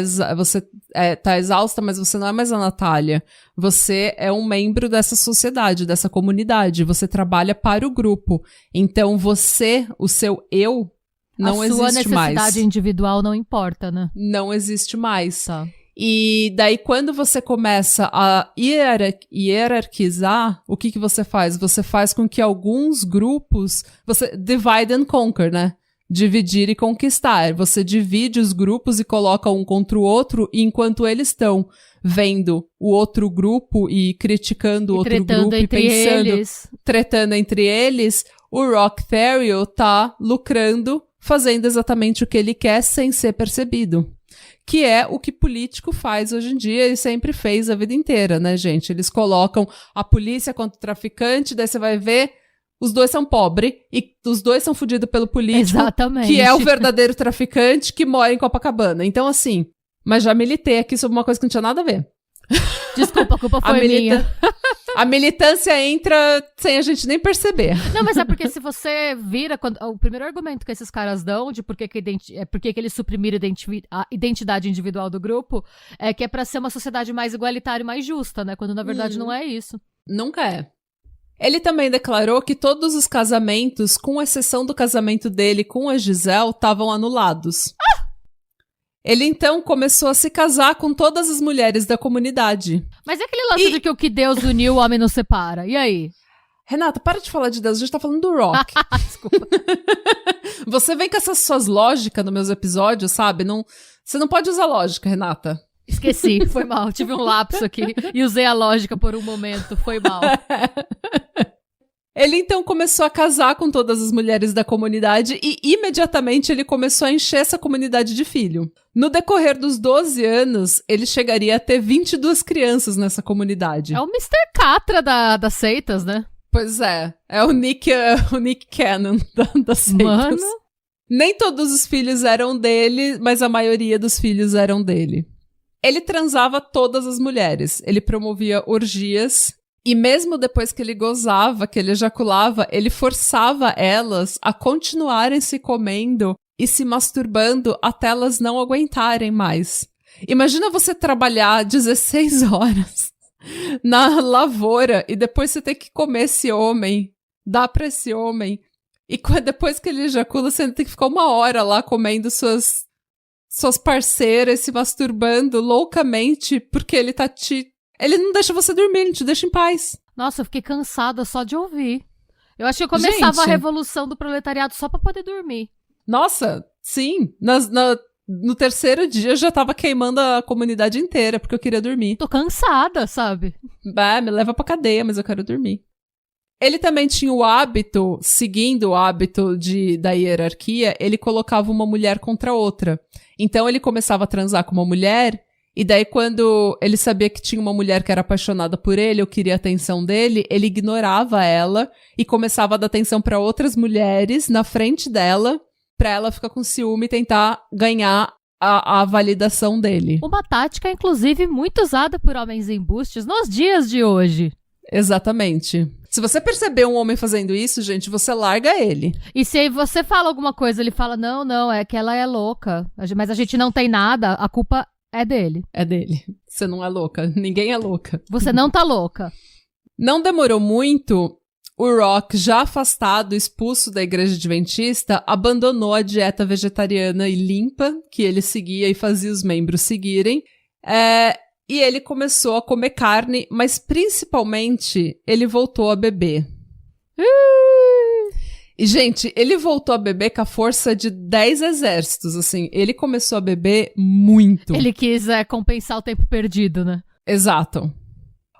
exausta, mas você não é mais a Natália. Você é um membro dessa sociedade, dessa comunidade. Você trabalha para o grupo. Então você, o seu eu, não existe mais. A sua necessidade individual não importa, né? Não existe mais. Tá. E daí, quando você começa a hierarquizar, o que você faz? Você faz com que alguns grupos... Você divide and conquer, né? Dividir e conquistar. Você divide os grupos e coloca um contra o outro, e enquanto eles estão vendo o outro grupo e criticando o outro grupo e pensando... Tretando entre eles, o Rock Theriot tá lucrando, fazendo exatamente o que ele quer sem ser percebido. Que é o que político faz hoje em dia e sempre fez a vida inteira, né, gente? Eles colocam a polícia contra o traficante, daí você vai ver, os dois são pobres e os dois são fudidos pelo político, exatamente, que é o verdadeiro traficante que mora em Copacabana. Então, assim, mas já militei aqui sobre uma coisa que não tinha nada a ver. Desculpa, a culpa foi minha. A militância entra sem a gente nem perceber. Não, mas é porque se você vira... o primeiro argumento que esses caras dão de por que eles suprimiram a identidade individual do grupo é que é pra ser uma sociedade mais igualitária e mais justa, né? Quando na verdade não é isso. Nunca é. Ele também declarou que todos os casamentos, com exceção do casamento dele com a Gisele, estavam anulados. Ele, então, começou a se casar com todas as mulheres da comunidade. Mas é aquele lance de que o que Deus uniu, o homem não separa. E aí? Renata, para de falar de Deus, a gente tá falando do Rock. Desculpa. Você vem com essas suas lógicas nos meus episódios, sabe? Você não pode usar lógica, Renata. Esqueci, foi mal. Tive um lapso aqui e usei a lógica por um momento. Foi mal. Ele, então, começou a casar com todas as mulheres da comunidade e, imediatamente, ele começou a encher essa comunidade de filho. No decorrer dos 12 anos, ele chegaria a ter 22 crianças nessa comunidade. É o Mr. Catra das seitas, né? Pois é. É o Nick Cannon das seitas. Mano. Nem todos os filhos eram dele, mas a maioria dos filhos eram dele. Ele transava todas as mulheres. Ele promovia orgias. E mesmo depois que ele gozava, que ele ejaculava, ele forçava elas a continuarem se comendo e se masturbando até elas não aguentarem mais. Imagina você trabalhar 16 horas na lavoura e depois você ter que comer esse homem, dar pra esse homem. E depois que ele ejacula, você tem que ficar 1 hora lá comendo suas parceiras, se masturbando loucamente, porque ele tá Ele não deixa você dormir, ele te deixa em paz. Nossa, eu fiquei cansada só de ouvir. Eu acho que eu começava a revolução do proletariado só pra poder dormir. Nossa, sim. No 3º dia eu já tava queimando a comunidade inteira, porque eu queria dormir. Tô cansada, sabe? Me leva pra cadeia, mas eu quero dormir. Ele também tinha o hábito, seguindo o hábito da hierarquia, ele colocava uma mulher contra outra. Então ele começava a transar com uma mulher, e daí quando ele sabia que tinha uma mulher que era apaixonada por ele, ou queria a atenção dele, ele ignorava ela e começava a dar atenção pra outras mulheres na frente dela, pra ela ficar com ciúme e tentar ganhar a validação dele. Uma tática, inclusive, muito usada por homens embustes nos dias de hoje. Exatamente. Se você perceber um homem fazendo isso, gente, você larga ele. E se você fala alguma coisa, ele fala, não, é que ela é louca, mas a gente não tem nada, a culpa é dele. É dele. Você não é louca. Ninguém é louca. Você não tá louca. Não demorou muito, o Rock, já afastado, expulso da igreja adventista, abandonou a dieta vegetariana e limpa que ele seguia e fazia os membros seguirem. E ele começou a comer carne, mas principalmente ele voltou a beber. E, gente, ele voltou a beber com a força de 10 exércitos, assim. Ele começou a beber muito. Ele quis compensar o tempo perdido, né? Exato.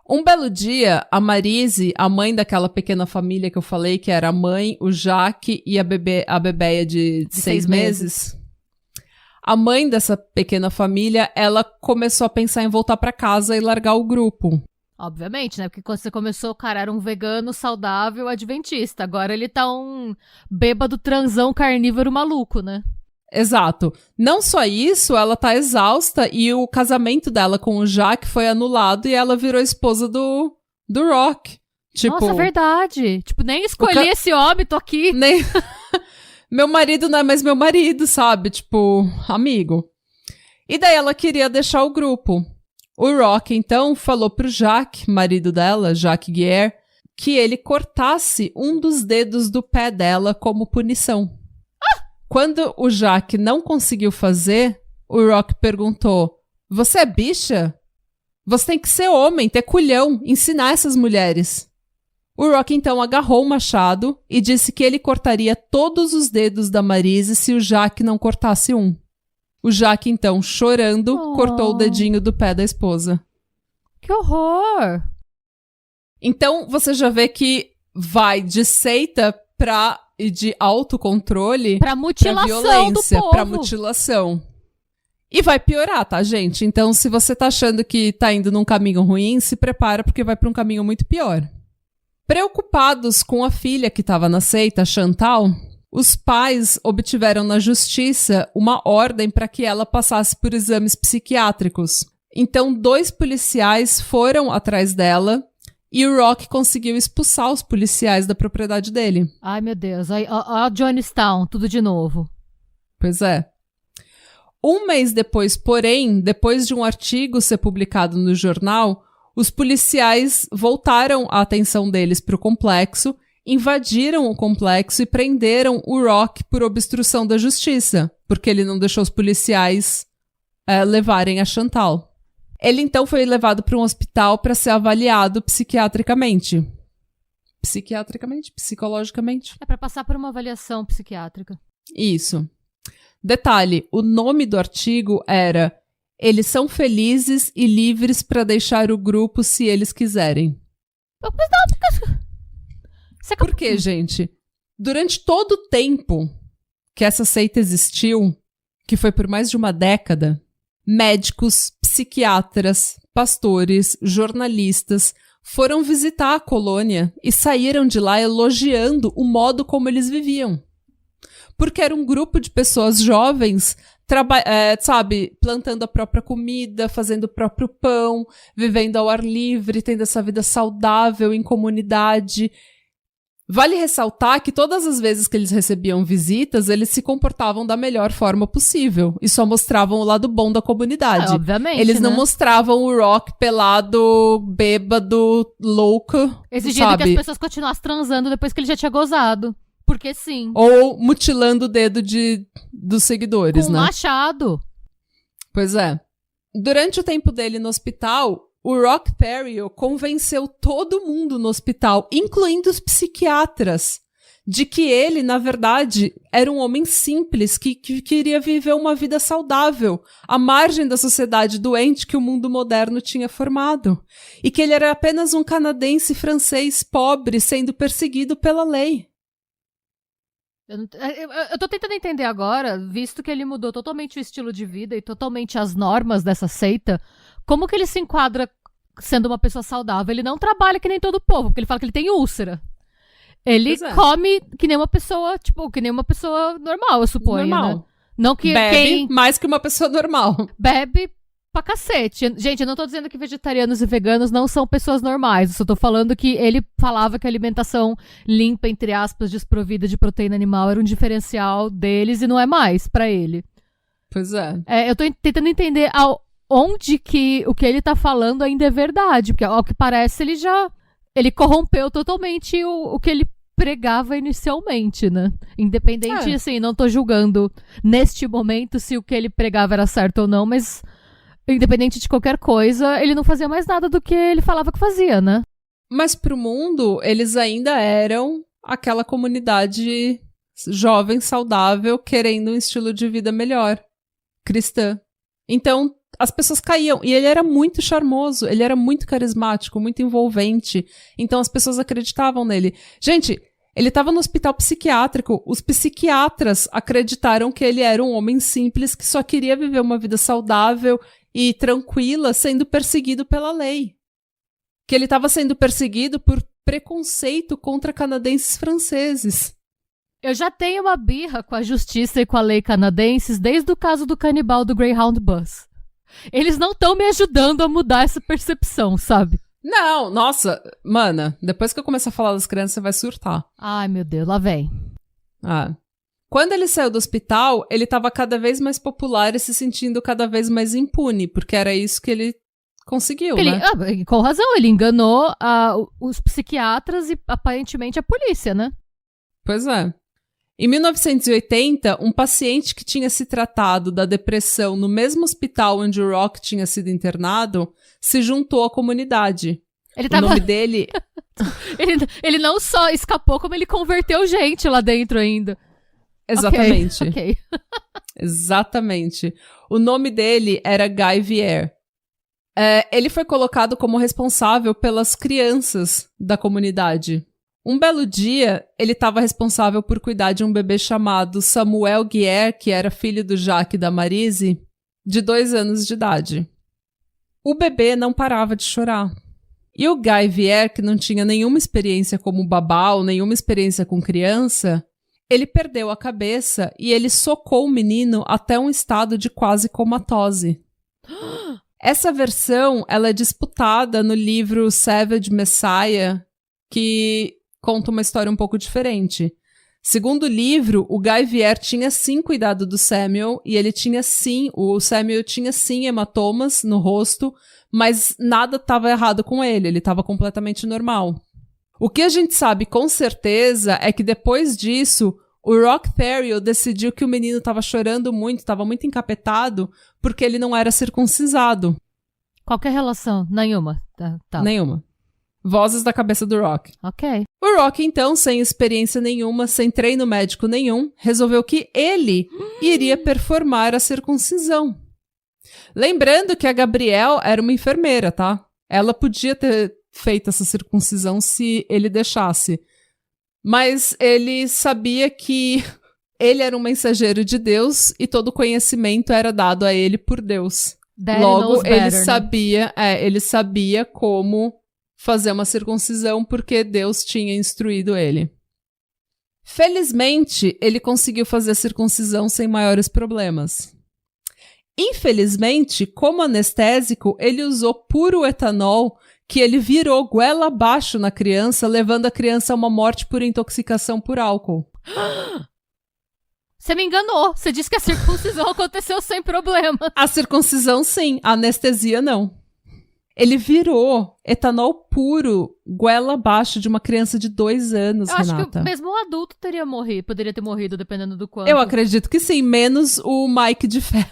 Um belo dia, a Marise, a mãe daquela pequena família que eu falei, que era a mãe, o Jaque e a bebeia de 6 meses. A mãe dessa pequena família, ela começou a pensar em voltar pra casa e largar o grupo. Obviamente, né? Porque quando você começou, o cara era um vegano saudável adventista. Agora ele tá um bêbado transão carnívoro maluco, né? Exato. Não só isso, ela tá exausta e o casamento dela com o Jaque foi anulado e ela virou esposa do Rock. Tipo, nossa, verdade. Tipo, nem escolhi esse homem, tô aqui. Nem... Meu marido não é mais meu marido, sabe? Tipo, amigo. E daí ela queria deixar o grupo. O Rock, então, falou pro Jaque, marido dela, Jaque Guerre, que ele cortasse um dos dedos do pé dela como punição. Quando o Jaque não conseguiu fazer, o Rock perguntou, você é bicha? Você tem que ser homem, ter culhão, ensinar essas mulheres. O Rock então agarrou o machado e disse que ele cortaria todos os dedos da Marise se o Jaque não cortasse um. O Jaque então, chorando, cortou o dedinho do pé da esposa. Que horror! Então você já vê que vai de seita e de autocontrole pra mutilação, pra violência, do povo. Pra mutilação. E vai piorar, tá, gente? Então se você tá achando que tá indo num caminho ruim, se prepara porque vai pra um caminho muito pior. Preocupados com a filha que estava na seita, Chantal, os pais obtiveram na justiça uma ordem para que ela passasse por exames psiquiátricos. Então, 2 policiais foram atrás dela e o Rock conseguiu expulsar os policiais da propriedade dele. Ai, meu Deus. Ó, Johnstown, tudo de novo. Pois é. Um mês depois, porém, depois de um artigo ser publicado no jornal, os policiais voltaram a atenção deles para o complexo, invadiram o complexo e prenderam o Rock por obstrução da justiça, porque ele não deixou os policiais levarem a Chantal. Ele então foi levado para um hospital para ser avaliado psiquiatricamente. Psicologicamente. É para passar por uma avaliação psiquiátrica. Isso. Detalhe, o nome do artigo era Eles são felizes e livres para deixar o grupo se eles quiserem. Por quê, gente? Durante todo o tempo que essa seita existiu, que foi por mais de uma década, médicos, psiquiatras, pastores, jornalistas foram visitar a colônia e saíram de lá elogiando o modo como eles viviam. porque era um grupo de pessoas jovens, sabe, plantando a própria comida, fazendo o próprio pão, vivendo ao ar livre, tendo essa vida saudável em comunidade. Vale ressaltar que todas as vezes que eles recebiam visitas, eles se comportavam da melhor forma possível e só mostravam o lado bom da comunidade. Obviamente, eles não né? mostravam o Rock pelado, bêbado, louco, Exigindo sabe? que as pessoas continuassem transando depois que ele já tinha gozado. Porque sim. Ou mutilando o dedo dos seguidores, Com um né? machado. Pois é. Durante o tempo dele no hospital, o Rock Terrio convenceu todo mundo no hospital, incluindo os psiquiatras, de que ele, na verdade, era um homem simples que queria viver uma vida saudável, à margem da sociedade doente que o mundo moderno tinha formado. E que ele era apenas um canadense francês pobre sendo perseguido pela lei. Eu tô tentando entender agora, visto que ele mudou totalmente o estilo de vida e totalmente as normas dessa seita, como que ele se enquadra sendo uma pessoa saudável? Ele não trabalha que nem todo o povo, porque ele fala que ele tem úlcera. Ele come que nem uma pessoa, tipo, que nem uma pessoa normal, eu suponho, normal. né? Não que Bebe mais que uma pessoa normal. Bebe pra cacete. Gente, eu não tô dizendo que vegetarianos e veganos não são pessoas normais. Eu só tô falando que ele falava que a alimentação limpa, entre aspas, desprovida de proteína animal era um diferencial deles e não é mais pra ele. Pois é. Eu tô tentando entender onde que o que ele tá falando ainda é verdade. Porque, ao que parece, ele corrompeu totalmente o que ele pregava inicialmente, né? Independente, assim, não tô julgando neste momento se o que ele pregava era certo ou não, mas independente de qualquer coisa, ele não fazia mais nada do que ele falava que fazia, né? Mas pro mundo, eles ainda eram aquela comunidade jovem, saudável, querendo um estilo de vida melhor, cristã. Então, as pessoas caíam. E ele era muito charmoso, ele era muito carismático, muito envolvente. Então, as pessoas acreditavam nele. Gente, ele estava no hospital psiquiátrico. Os psiquiatras acreditaram que ele era um homem simples que só queria viver uma vida saudável e tranquila, sendo perseguido pela lei. Que ele estava sendo perseguido por preconceito contra canadenses franceses. Eu já tenho uma birra com a justiça e com a lei canadenses desde o caso do canibal do Greyhound Bus. Eles não estão me ajudando a mudar essa percepção, sabe? Não, nossa, mana, depois que eu começar a falar das crianças, você vai surtar. Ai, meu Deus, lá vem. Quando ele saiu do hospital, ele estava cada vez mais popular e se sentindo cada vez mais impune, porque era isso que ele conseguiu, né? Com razão, ele enganou os psiquiatras e aparentemente a polícia, né? Pois é. Em 1980, um paciente que tinha se tratado da depressão no mesmo hospital onde o Rock tinha sido internado, se juntou à comunidade. O nome dele... ele não só escapou, como ele converteu gente lá dentro ainda. Exatamente. Ok. Exatamente. O nome dele era Guy Vier. Ele foi colocado como responsável pelas crianças da comunidade. Um belo dia, ele estava responsável por cuidar de um bebê chamado Samuel Guier, que era filho do Jacques e da Marise, de 2 anos de idade. O bebê não parava de chorar. E o Guy Vier, que não tinha nenhuma experiência como babá ou nenhuma experiência com criança, ele perdeu a cabeça e ele socou o menino até um estado de quase comatose. Essa versão, ela é disputada no livro Savage Messiah, que conta uma história um pouco diferente. Segundo o livro, o Guy Vier tinha sim cuidado do Samuel e o Samuel tinha sim hematomas no rosto, mas nada estava errado com ele estava completamente normal. O que a gente sabe com certeza é que depois disso, o Rock Terrio decidiu que o menino estava chorando muito, estava muito encapetado, porque ele não era circuncisado. Qual que é a relação? Nenhuma. Tá. Nenhuma. Vozes da cabeça do Rock. Ok. O Rock, então, sem experiência nenhuma, sem treino médico nenhum, resolveu que ele iria performar a circuncisão. Lembrando que a Gabrielle era uma enfermeira, tá? Ela podia ter feito essa circuncisão se ele deixasse. Mas ele sabia que ele era um mensageiro de Deus e todo conhecimento era dado a ele por Deus. Logo, ele sabia como fazer uma circuncisão porque Deus tinha instruído ele. Felizmente, ele conseguiu fazer a circuncisão sem maiores problemas. Infelizmente, como anestésico, ele usou puro etanol que ele virou goela abaixo na criança, levando a criança a uma morte por intoxicação por álcool. Você me enganou. Você disse que a circuncisão aconteceu sem problema. A circuncisão, sim. A anestesia, não. Ele virou etanol puro, goela abaixo de uma criança de 2 anos, Eu Renata. acho que mesmo um adulto poderia ter morrido, dependendo do quanto. Eu acredito que sim, menos o Mike de Ferro.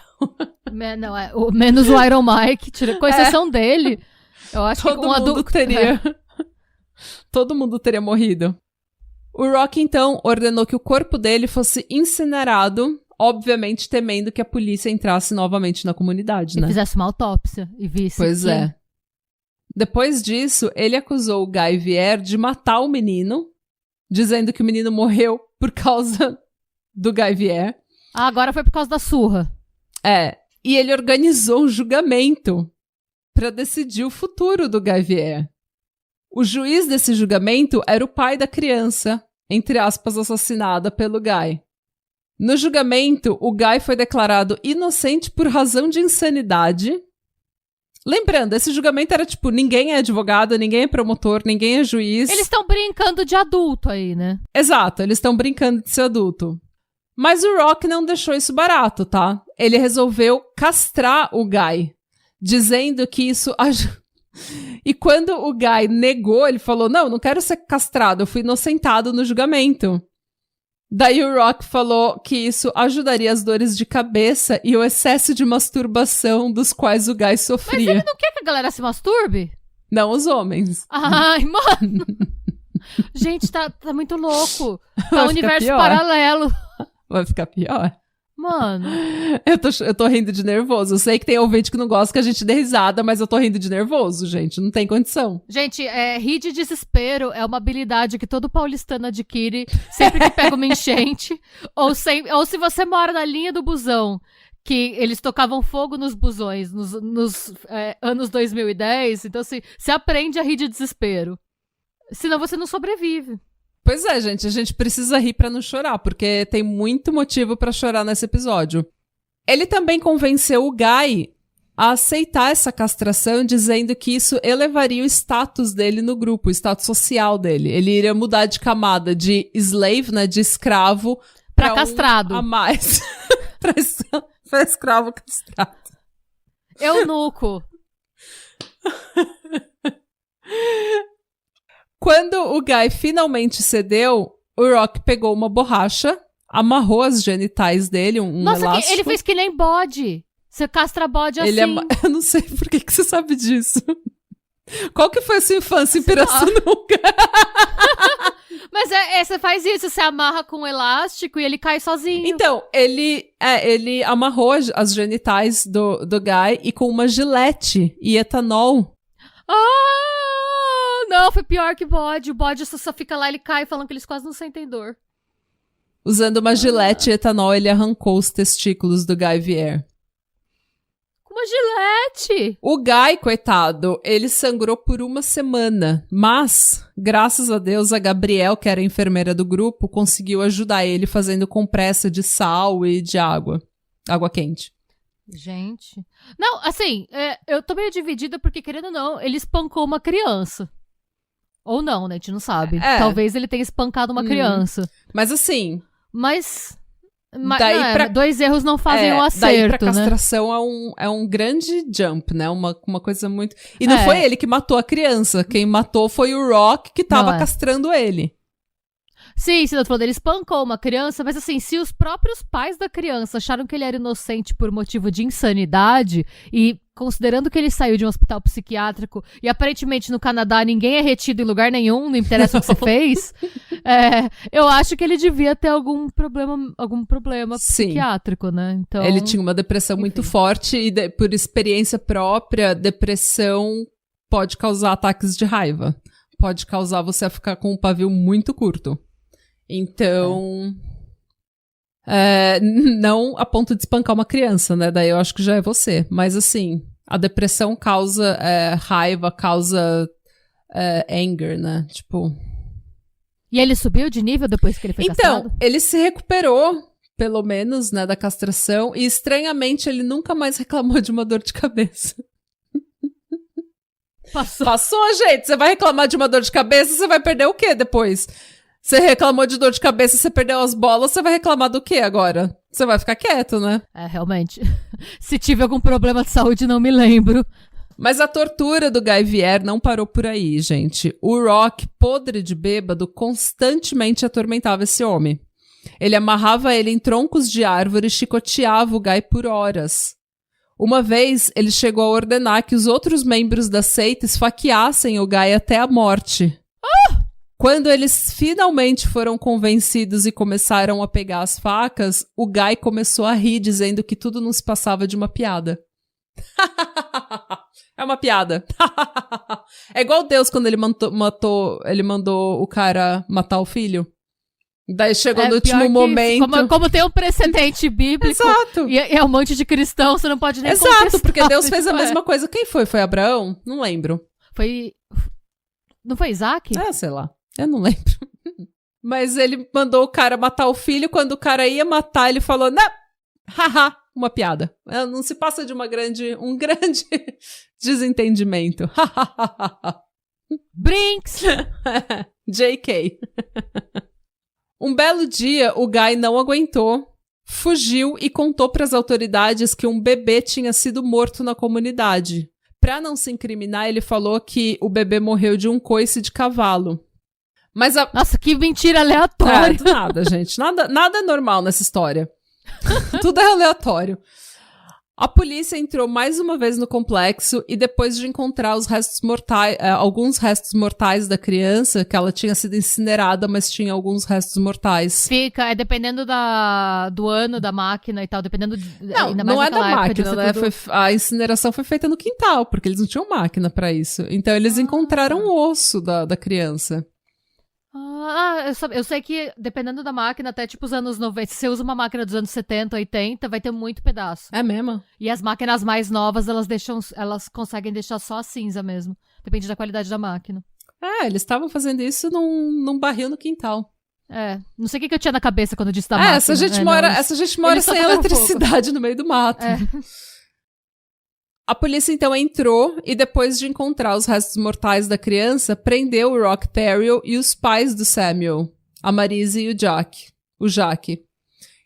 Menos o Iron Mike, com exceção dele. Eu acho Todo que um adulto teria. Todo mundo teria morrido. O Rock, então, ordenou que o corpo dele fosse incinerado, obviamente temendo que a polícia entrasse novamente na comunidade, E né? fizesse uma autópsia e visse. Pois é. Depois disso, ele acusou o Guy Vier de matar o menino, dizendo que o menino morreu por causa do Guy Vier. Ah, agora foi por causa da surra. E ele organizou um julgamento para decidir o futuro do Guy Vier. O juiz desse julgamento era o pai da criança, entre aspas, assassinada pelo Guy. No julgamento, o Guy foi declarado inocente por razão de insanidade. Lembrando, esse julgamento era tipo, ninguém é advogado, ninguém é promotor, ninguém é juiz. Eles estão brincando de adulto aí, né? Exato, eles estão brincando de ser adulto. Mas o Rock não deixou isso barato, tá? Ele resolveu castrar o Guy, dizendo que isso... E quando o Guy negou, ele falou, não quero ser castrado, eu fui inocentado no julgamento. Daí o Rock falou que isso ajudaria as dores de cabeça e o excesso de masturbação dos quais o Guy sofria. Mas ele não quer que a galera se masturbe? Não os homens. Ai, mano! Gente, tá muito louco. Tá um universo pior. paralelo. Vai ficar pior. Mano. Eu tô rindo de nervoso. Eu sei que tem ouvinte que não gosta que a gente dê risada, mas eu tô rindo de nervoso, gente. Não tem condição. Gente, rir de desespero é uma habilidade que todo paulistano adquire sempre que pega uma enchente. Ou se você mora na linha do busão, que eles tocavam fogo nos busões nos anos 2010. Então, assim, você aprende a rir de desespero. Senão você não sobrevive. Pois é, gente, a gente precisa rir pra não chorar, porque tem muito motivo pra chorar nesse episódio. Ele também convenceu o Guy a aceitar essa castração, dizendo que isso elevaria o status dele no grupo, o status social dele. Ele iria mudar de camada de slave, né, de escravo, pra castrado. A mais. pra escravo castrado. Eunuco. Quando o Guy finalmente cedeu, o Rock pegou uma borracha, amarrou as genitais dele, um Nossa, elástico. ele fez que nem bode. Você castra bode assim. Eu não sei por que você sabe disso. Qual que foi a sua infância em Pirassununga? Mas você faz isso, você amarra com um elástico e ele cai sozinho. Então, ele amarrou as genitais do Guy e com uma gilete e etanol. Não, foi pior que bode. O bode só fica lá, ele cai falando que eles quase não sentem dor. Usando uma gilete e etanol, ele arrancou os testículos do Guy Vier. Com uma gilete! O Guy, coitado, ele sangrou por 1 semana. Mas, graças a Deus, a Gabrielle, que era a enfermeira do grupo, conseguiu ajudar ele fazendo compressa de sal e de água. Água quente. Gente. Não, assim, eu tô meio dividida porque, querendo ou não, ele espancou uma criança. Ou não, né? A gente não sabe. Talvez ele tenha espancado uma criança. Mas assim... Mas daí 2 erros não fazem um acerto, daí pra né? castração é um grande jump, né? Uma coisa muito... E não foi ele que matou a criança. Quem matou foi o Rock, que tava castrando ele. Sim, você falou dele espancou uma criança, mas assim, se os próprios pais da criança acharam que ele era inocente por motivo de insanidade, e considerando que ele saiu de um hospital psiquiátrico, e aparentemente no Canadá ninguém é retido em lugar nenhum, não interessa o que você fez, eu acho que ele devia ter algum problema psiquiátrico, né? Então, ele tinha uma depressão muito forte e por experiência própria, depressão pode causar ataques de raiva. Pode causar você a ficar com um pavio muito curto. Então, não a ponto de espancar uma criança, né? Daí eu acho que já é você. Mas assim, a depressão causa raiva, causa anger, né? Tipo... E ele subiu de nível depois que ele foi castrado? Então, ele se recuperou, pelo menos, né, da castração, e estranhamente ele nunca mais reclamou de uma dor de cabeça. Passou, gente. Você vai reclamar de uma dor de cabeça, você vai perder o quê depois? Você reclamou de dor de cabeça, você perdeu as bolas, você vai reclamar do quê agora? Você vai ficar quieto, né? É, realmente. Se tive algum problema de saúde, não me lembro. Mas a tortura do Guy Vier não parou por aí, gente. O Rock, podre de bêbado, constantemente atormentava esse homem. Ele amarrava ele em troncos de árvore e chicoteava o Guy por horas. Uma vez, ele chegou a ordenar que os outros membros da seita esfaqueassem o Guy até a morte. Quando eles finalmente foram convencidos e começaram a pegar as facas, o Guy começou a rir, dizendo que tudo não se passava de uma piada. É uma piada. É igual Deus quando ele mandou o cara matar o filho. Daí chegou no último momento. Como tem um precedente bíblico. Exato. E é um monte de cristão, você não pode nem Exato, contestar. porque Deus fez a mesma coisa. Quem foi? Foi Abraão? Não lembro. Não foi Isaac? Sei lá. Eu não lembro. Mas ele mandou o cara matar o filho. Quando o cara ia matar, ele falou: não, haha, uma piada. Não se passa de um grande desentendimento. Brinks! JK. Um belo dia, o Guy não aguentou, fugiu e contou para as autoridades que um bebê tinha sido morto na comunidade. Para não se incriminar, ele falou que o bebê morreu de um coice de cavalo. Mas Nossa, que mentira aleatória. Do nada, gente. Nada é normal nessa história. Tudo é aleatório. A polícia entrou mais uma vez no complexo e depois de encontrar os restos mortais, alguns restos mortais da criança, que ela tinha sido incinerada, mas tinha alguns restos mortais. Dependendo do ano da máquina e tal, dependendo não é da máquina, né? A incineração foi feita no quintal, porque eles não tinham máquina pra isso. Então eles encontraram o osso da criança. Eu sei que dependendo da máquina, até tipo os anos 90, se você usa uma máquina dos anos 70, 80, vai ter muito pedaço. É mesmo? E as máquinas mais novas, elas conseguem deixar só a cinza mesmo. Depende da qualidade da máquina. Eles estavam fazendo isso num barril no quintal. Não sei o que eu tinha na cabeça quando eu disse da máquina. Essa gente mora sem eletricidade no meio do mato. A polícia então entrou e depois de encontrar os restos mortais da criança, prendeu o Rock Terrell e os pais do Samuel, a Marise e o Jack,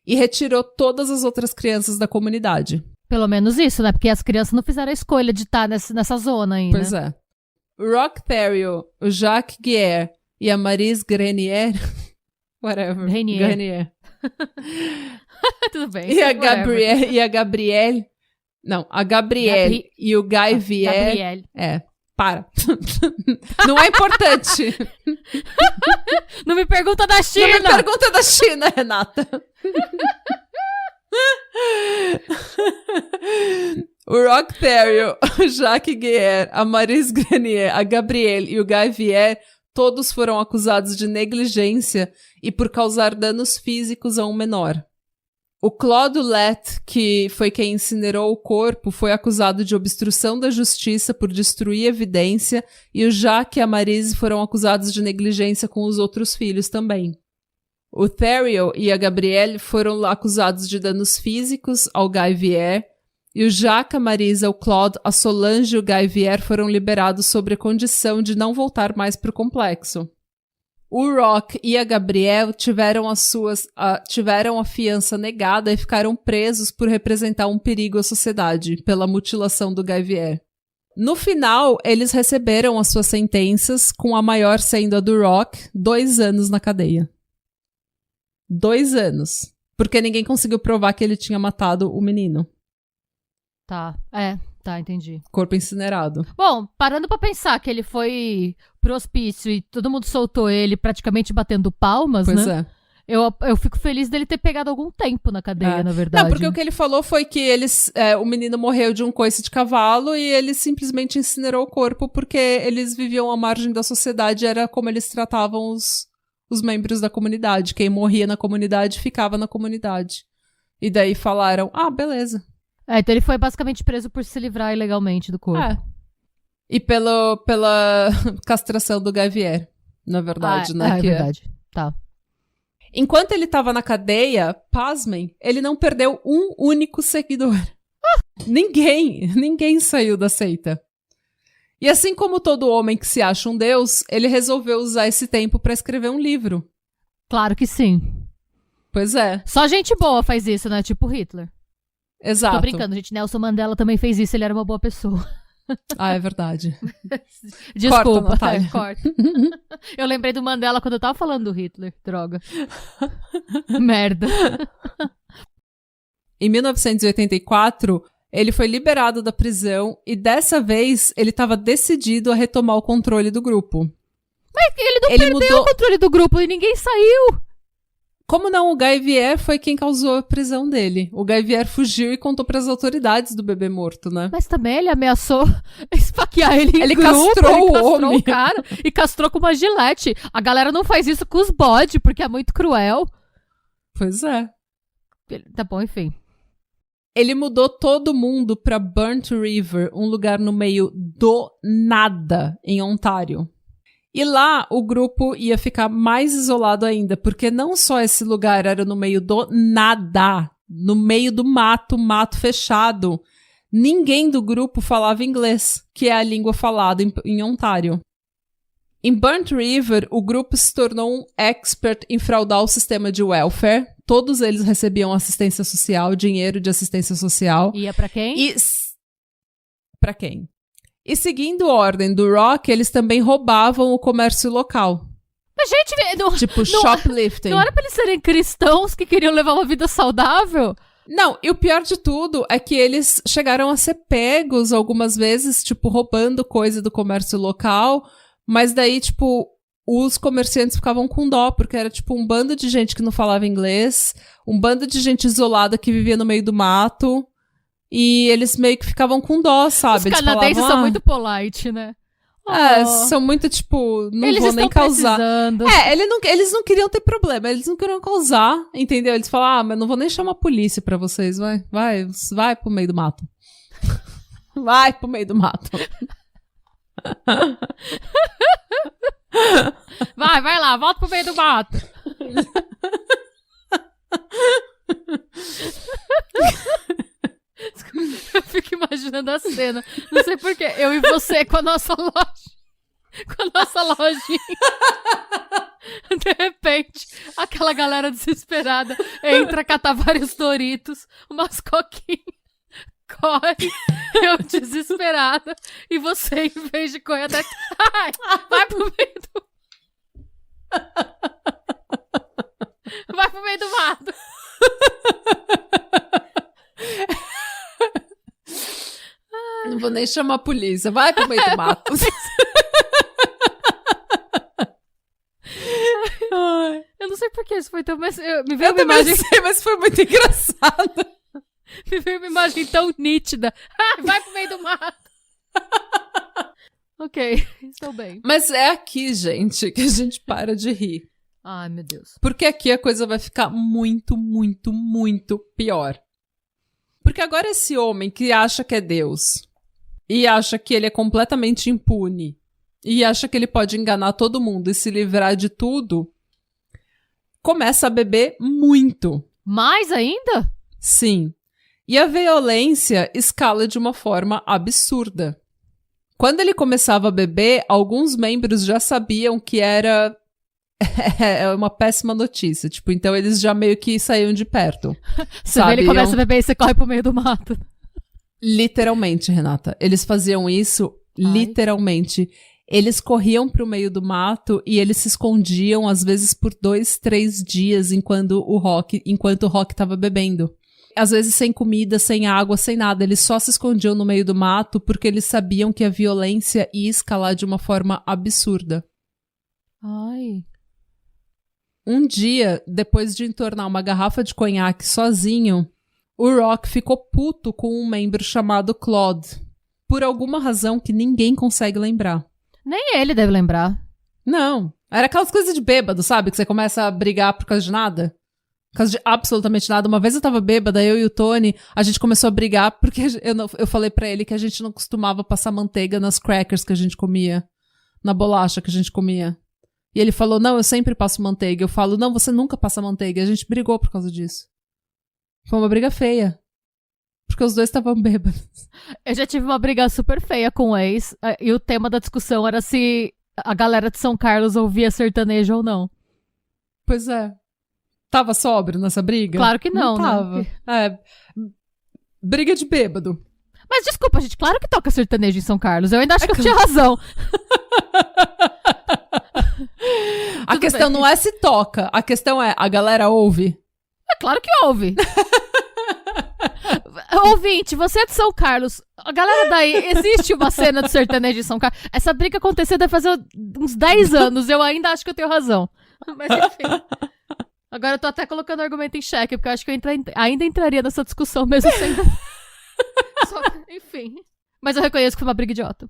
e retirou todas as outras crianças da comunidade. Pelo menos isso, né? Porque as crianças não fizeram a escolha de estar nessa zona ainda. Pois é. O Rock Terrell, o Jacques Guier e a Marise Grenier, whatever. Grenier. Tudo bem. E a Gabrielle. Não, a Gabrielle e o Guy Vier... Gabrielle. Para. Não é importante. Não me pergunta da China. Não me pergunta da China, Renata. O Rock Terrell, o Jacques Guier, a Marise Grenier, a Gabrielle e o Guy Vier, todos foram acusados de negligência e por causar danos físicos a um menor. O Claude Ouellette, que foi quem incinerou o corpo, foi acusado de obstrução da justiça por destruir evidência, e o Jacques e a Marise foram acusados de negligência com os outros filhos também. O Terrell e a Gabrielle foram acusados de danos físicos ao Guy Vier, e o Jacques, a Marisa, o Claude, a Solange e o Guy Vier foram liberados sob a condição de não voltar mais para o complexo. O Rock e a Gabrielle tiveram a fiança negada e ficaram presos por representar um perigo à sociedade, pela mutilação do Guy Vier. No final, eles receberam as suas sentenças, com a maior sendo a do Rock, 2 anos na cadeia. 2 anos. Porque ninguém conseguiu provar que ele tinha matado o menino. Tá, entendi. Corpo incinerado. Bom, parando pra pensar que ele foi pro hospício e todo mundo soltou ele praticamente batendo palmas, pois né? Eu fico feliz dele ter pegado algum tempo na cadeia, na verdade. Não, porque o que ele falou foi que o menino morreu de um coice de cavalo e ele simplesmente incinerou o corpo porque eles viviam à margem da sociedade, era como eles tratavam os membros da comunidade. Quem morria na comunidade ficava na comunidade. E daí falaram, beleza. Então ele foi basicamente preso por se livrar ilegalmente do corpo. E pela castração do Guy Vier. na verdade, né? É verdade. Tá. Enquanto ele tava na cadeia, pasmem, ele não perdeu um único seguidor. Ninguém saiu da seita. E assim como todo homem que se acha um deus, ele resolveu usar esse tempo pra escrever um livro. Claro que sim. Pois é. Só gente boa faz isso, né? Tipo Hitler. Exato. Tô brincando, gente. Nelson Mandela também fez isso, ele era uma boa pessoa. Ah, é verdade. Desculpa, Corta, Natália. corta. Eu lembrei do Mandela quando eu tava falando do Hitler. Droga. Merda. Em 1984, ele foi liberado da prisão e dessa vez ele estava decidido a retomar o controle do grupo. Mas ele não perdeu o controle do grupo e ninguém saiu. Como não, o Guy Vier foi quem causou a prisão dele. O Guy Vier fugiu e contou para as autoridades do bebê morto, né? Mas também ele ameaçou esfaquear ele em ele grupo. Castrou ele o homem. O cara e castrou com uma gilete. A galera não faz isso com os bodes, porque é muito cruel. Pois é. Tá bom, enfim. Ele mudou todo mundo para Burnt River, um lugar no meio do nada, em Ontário. E lá o grupo ia ficar mais isolado ainda, porque não só esse lugar era no meio do nada, no meio do mato fechado. Ninguém do grupo falava inglês, que é a língua falada em Ontário. Em Burnt River, o grupo se tornou um expert em fraudar o sistema de welfare. Todos eles recebiam assistência social, dinheiro de assistência social. Ia pra quem? Pra quem? E seguindo a ordem do Rock, eles também roubavam o comércio local. Mas, gente, tipo shoplifting. Não era pra eles serem cristãos que queriam levar uma vida saudável? Não, e o pior de tudo é que eles chegaram a ser pegos algumas vezes, tipo, roubando coisa do comércio local, mas daí, tipo, os comerciantes ficavam com dó, porque era, tipo, um bando de gente que não falava inglês, um bando de gente isolada que vivia no meio do mato, e eles meio que ficavam com dó, sabe? Os canadenses são muito polite, né? São muito, tipo, não eles vou nem causar. Precisando. Eles não queriam ter problema, eles não queriam causar, entendeu? Eles falaram, mas não vou nem chamar a polícia pra vocês, vai pro meio do mato. Vai pro meio do mato. Vai lá, volta pro meio do mato. Eu fico imaginando a cena. Não sei porquê. Eu e você com a nossa loja. Com a nossa lojinha. De repente, aquela galera desesperada entra catar vários Doritos, umas coquinhas. Corre, eu desesperada. E você, em vez de correr até. Vai pro meio do. Vai pro meio do mato. Não vou nem chamar a polícia. Vai pro meio do mato. Eu não sei por que isso foi tão... Mas me veio eu uma imagem... sei, mas foi muito engraçado. Me veio uma imagem tão nítida. Vai pro meio do mato. Ok, estou bem. Mas é aqui, gente, que a gente para de rir. Ai, meu Deus. Porque aqui a coisa vai ficar muito, muito, muito pior. Porque agora esse homem que acha que é Deus e acha que ele é completamente impune e acha que ele pode enganar todo mundo e se livrar de tudo, começa a beber muito. Mais ainda? Sim. E a violência escala de uma forma absurda. Quando ele começava a beber, alguns membros já sabiam que era uma péssima notícia. Tipo, então eles já meio que saíam de perto. Você vê, ele começa a beber e você corre pro meio do mato. Literalmente, Renata. Eles faziam isso literalmente. Eles corriam pro meio do mato e eles se escondiam, às vezes, por 2, 3 dias enquanto o Rock tava bebendo. Às vezes sem comida, sem água, sem nada. Eles só se escondiam no meio do mato porque eles sabiam que a violência ia escalar de uma forma absurda. Ai. Um dia, depois de entornar uma garrafa de conhaque sozinho, o Rock ficou puto com um membro chamado Claude. Por alguma razão que ninguém consegue lembrar. Nem ele deve lembrar. Não. Era aquelas coisas de bêbado, sabe? Que você começa a brigar por causa de nada. Por causa de absolutamente nada. Uma vez eu tava bêbada, eu e o Tony, a gente começou a brigar porque eu falei pra ele que a gente não costumava passar manteiga nas crackers que a gente comia. Na bolacha que a gente comia. E ele falou, não, eu sempre passo manteiga. Eu falo, não, você nunca passa manteiga. A gente brigou por causa disso. Foi uma briga feia. Porque os dois estavam bêbados. Eu já tive uma briga super feia com o ex. E o tema da discussão era se a galera de São Carlos ouvia sertanejo ou não. Pois é. Tava sóbrio nessa briga? Claro que não, tava. né? É. Briga de bêbado. Mas desculpa, gente, claro que toca sertanejo em São Carlos. Eu ainda acho que eu tinha razão. A questão não é se toca. A questão é, a galera ouve? É claro que ouve. Ouvinte, você é de São Carlos. A galera daí, existe uma cena do sertanejo em São Carlos. Essa briga aconteceu deve fazer uns 10 anos. Eu ainda acho que eu tenho razão. Mas enfim. Agora eu tô até colocando o argumento em xeque, porque eu acho que eu ainda entraria nessa discussão mesmo sendo... Enfim. Mas eu reconheço que foi uma briga idiota.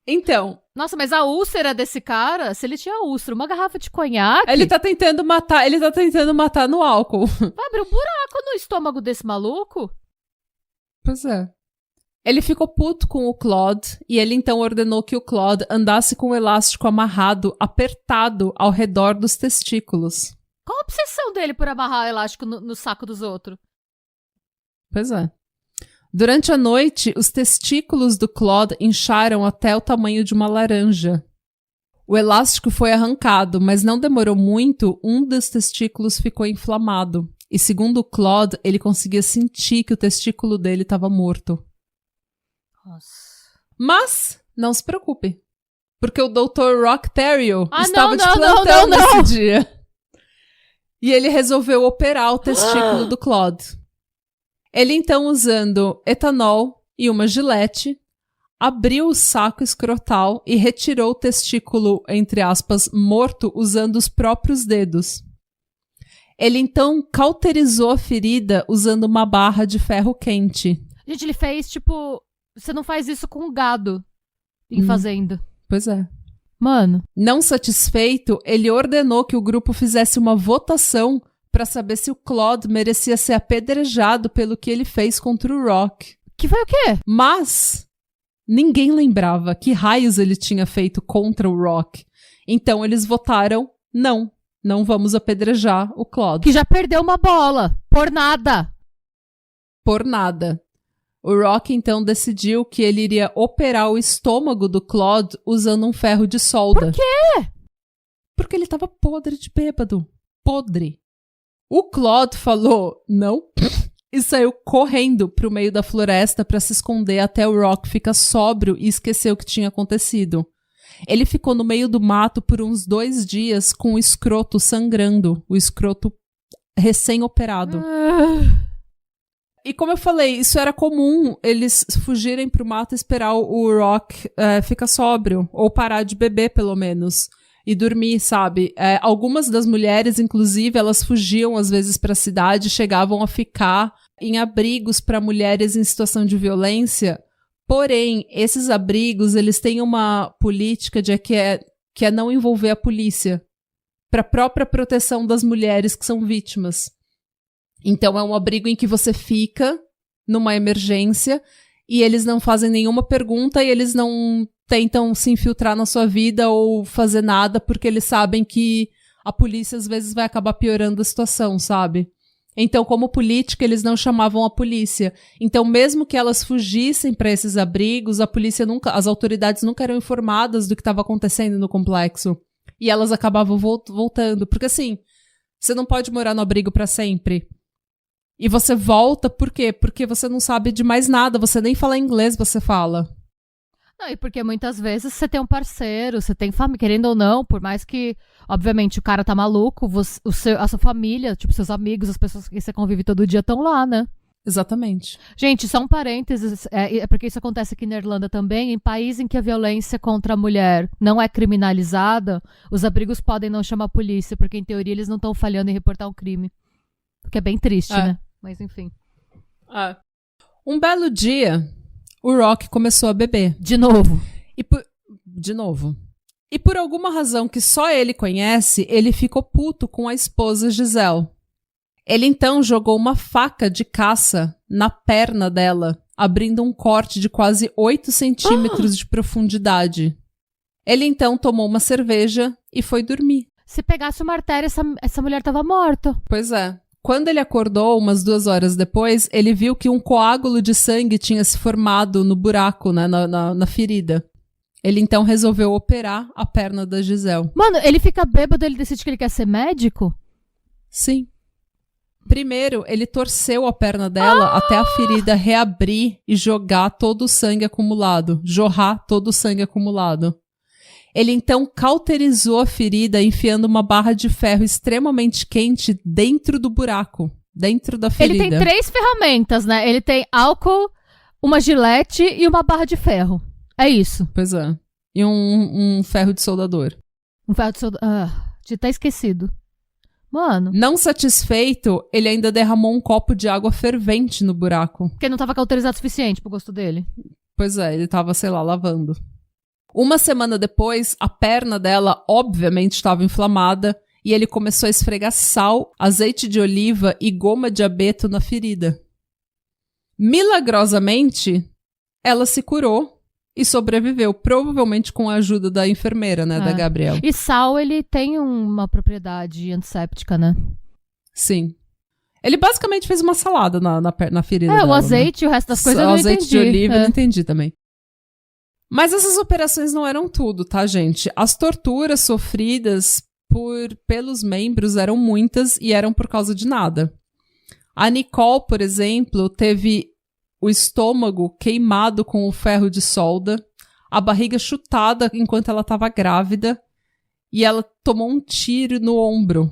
Então. Nossa, mas a úlcera desse cara, se ele tinha úlcera, uma garrafa de conhaque... Ele tá tentando matar no álcool. Vai abrir um buraco no estômago desse maluco? Pois é. Ele ficou puto com o Claude e ele então ordenou que o Claude andasse com o elástico amarrado, apertado ao redor dos testículos. Qual a obsessão dele por amarrar elástico no saco dos outros? Pois é. Durante a noite, os testículos do Claude incharam até o tamanho de uma laranja. O elástico foi arrancado, mas não demorou muito, um dos testículos ficou inflamado. E segundo o Claude, ele conseguia sentir que o testículo dele estava morto. Nossa. Mas, não se preocupe, porque o Dr. Rock Terrio estava de não, plantão nesse dia. E ele resolveu operar o testículo do Claude. Ele então, usando etanol e uma gilete, abriu o saco escrotal e retirou o testículo, entre aspas, morto, usando os próprios dedos. Ele então cauterizou a ferida usando uma barra de ferro quente. Gente, ele fez, tipo... Você não faz isso com gado em fazenda. Pois é. Mano. Não satisfeito, ele ordenou que o grupo fizesse uma votação para saber se o Claude merecia ser apedrejado pelo que ele fez contra o Rock. Que foi o quê? Mas ninguém lembrava que raios ele tinha feito contra o Rock. Então eles votaram não vamos apedrejar o Claude. Que já perdeu uma bola. Por nada. Por nada. O Rock, então, decidiu que ele iria operar o estômago do Claude usando um ferro de solda. Por quê? Porque ele tava podre de bêbado. Podre. O Claude falou não e saiu correndo pro meio da floresta para se esconder até o Rock ficar sóbrio e esquecer o que tinha acontecido. Ele ficou no meio do mato por uns 2 dias com o escroto sangrando. O escroto recém-operado. E como eu falei, isso era comum, eles fugirem pro mato e esperar o Rock ficar sóbrio, ou parar de beber, pelo menos, e dormir, sabe? Algumas das mulheres, inclusive, elas fugiam, às vezes, pra cidade, chegavam a ficar em abrigos para mulheres em situação de violência, porém, esses abrigos, eles têm uma política que é não envolver a polícia, pra própria proteção das mulheres que são vítimas. Então é um abrigo em que você fica numa emergência e eles não fazem nenhuma pergunta e eles não tentam se infiltrar na sua vida ou fazer nada porque eles sabem que a polícia às vezes vai acabar piorando a situação, sabe? Então, como política, eles não chamavam a polícia. Então, mesmo que elas fugissem para esses abrigos, as autoridades nunca eram informadas do que estava acontecendo no complexo. E elas acabavam voltando. Porque assim, você não pode morar no abrigo para sempre. E você volta, por quê? Porque você não sabe de mais nada, você nem fala inglês, você fala. Não, e porque muitas vezes você tem um parceiro, você tem família, querendo ou não, por mais que, obviamente, o cara tá maluco, a sua família, tipo, seus amigos, as pessoas que você convive todo dia estão lá, né? Exatamente. Gente, só um parênteses, porque isso acontece aqui na Irlanda também, em país em que a violência contra a mulher não é criminalizada, os abrigos podem não chamar a polícia, porque em teoria eles não estão falhando em reportar um crime. O que é bem triste, né? Mas enfim. Um belo dia, o Rock começou a beber. De novo. De novo. E por alguma razão que só ele conhece, ele ficou puto com a esposa Giselle. Ele então jogou uma faca de caça na perna dela, abrindo um corte de quase 8 centímetros de profundidade. Ele então tomou uma cerveja e foi dormir. Se pegasse uma artéria, essa mulher tava morta. Pois é. Quando ele acordou, umas 2 horas depois, ele viu que um coágulo de sangue tinha se formado no buraco, né, na ferida. Ele então resolveu operar a perna da Gisele. Mano, ele fica bêbado, ele decide que ele quer ser médico? Sim. Primeiro, ele torceu a perna dela até a ferida reabrir e jogar todo o sangue acumulado. Jorrar todo o sangue acumulado. Ele então cauterizou a ferida enfiando uma barra de ferro extremamente quente dentro do buraco, dentro da ferida. Ele tem 3 ferramentas, né? Ele tem álcool, uma gilete e uma barra de ferro. É isso. Pois é. E um ferro de soldador. Um ferro de soldador. De tá esquecido. Mano. Não satisfeito, ele ainda derramou um copo de água fervente no buraco. Porque não tava cauterizado o suficiente pro gosto dele. Pois é, ele tava, sei lá, lavando. Uma semana depois, a perna dela, obviamente, estava inflamada e ele começou a esfregar sal, azeite de oliva e goma de abeto na ferida. Milagrosamente, ela se curou e sobreviveu, provavelmente com a ajuda da enfermeira, né, da Gabrielle. E sal, ele tem uma propriedade antisséptica, né? Sim. Ele basicamente fez uma salada na ferida dela. O azeite e o resto das coisas eu não entendi. O azeite de oliva eu não entendi também. Mas essas operações não eram tudo, tá, gente? As torturas sofridas pelos membros eram muitas e eram por causa de nada. A Nicole, por exemplo, teve o estômago queimado com o ferro de solda, a barriga chutada enquanto ela estava grávida e ela tomou um tiro no ombro.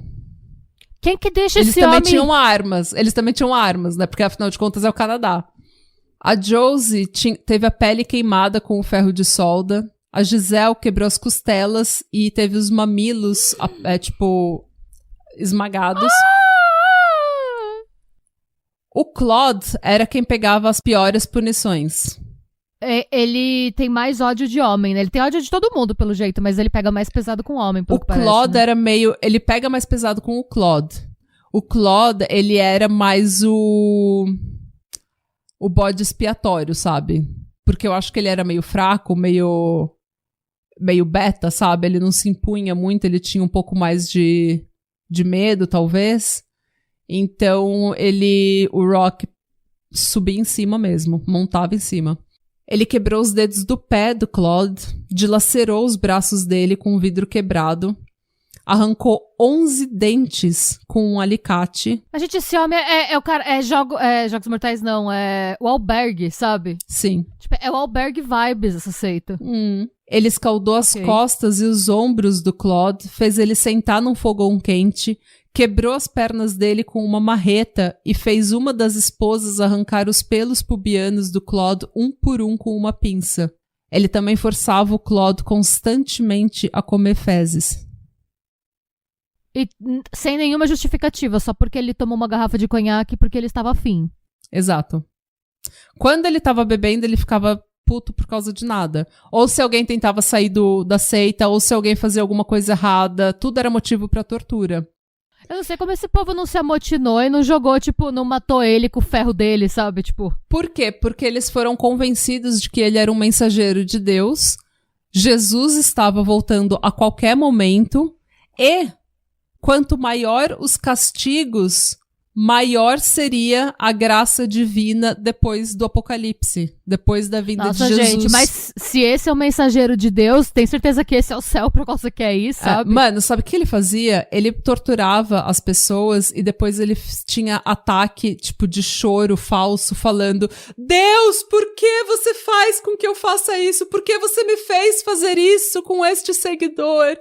Quem que deixa Eles esse também homem... Eles também tinham armas, né? Porque afinal de contas é o Canadá. A Josie teve a pele queimada com o ferro de solda. A Gisele quebrou as costelas e teve os mamilos, esmagados. O Claude era quem pegava as piores punições. Ele tem mais ódio de homem, né? Ele tem ódio de todo mundo, pelo jeito, mas ele pega mais pesado com homem, pelo que parece, Claude né? era meio... Ele pega mais pesado com o Claude. O Claude, ele era mais o bode expiatório, sabe? Porque eu acho que ele era meio fraco, meio beta, sabe? Ele não se impunha muito, ele tinha um pouco mais de medo, talvez. Então, o Rock subia em cima mesmo, montava em cima. Ele quebrou os dedos do pé do Claude, dilacerou os braços dele com um vidro quebrado, arrancou 11 dentes com um alicate. A gente, esse homem é o cara... Jogos Mortais, não. É o Albergue, sabe? Sim. Tipo, é o Albergue vibes, essa seita. Ele escaldou as costas e os ombros do Claude, fez ele sentar num fogão quente, quebrou as pernas dele com uma marreta e fez uma das esposas arrancar os pelos pubianos do Claude um por um com uma pinça. Ele também forçava o Claude constantemente a comer fezes. E sem nenhuma justificativa, só porque ele tomou uma garrafa de conhaque porque ele estava afim. Exato. Quando ele estava bebendo, ele ficava puto por causa de nada. Ou se alguém tentava sair da seita, ou se alguém fazia alguma coisa errada, tudo era motivo pra tortura. Eu não sei como esse povo não se amotinou e não jogou, não matou ele com o ferro dele, sabe? Por quê? Porque eles foram convencidos de que ele era um mensageiro de Deus, Jesus estava voltando a qualquer momento e quanto maior os castigos, maior seria a graça divina depois do apocalipse, depois da vinda de Jesus. Gente, mas se esse é o mensageiro de Deus, tem certeza que esse é o céu pra qual você quer ir, sabe? Mano, sabe o que ele fazia? Ele torturava as pessoas e depois ele tinha ataque, de choro falso, falando: Deus, por que você faz com que eu faça isso? Por que você me fez fazer isso com este seguidor?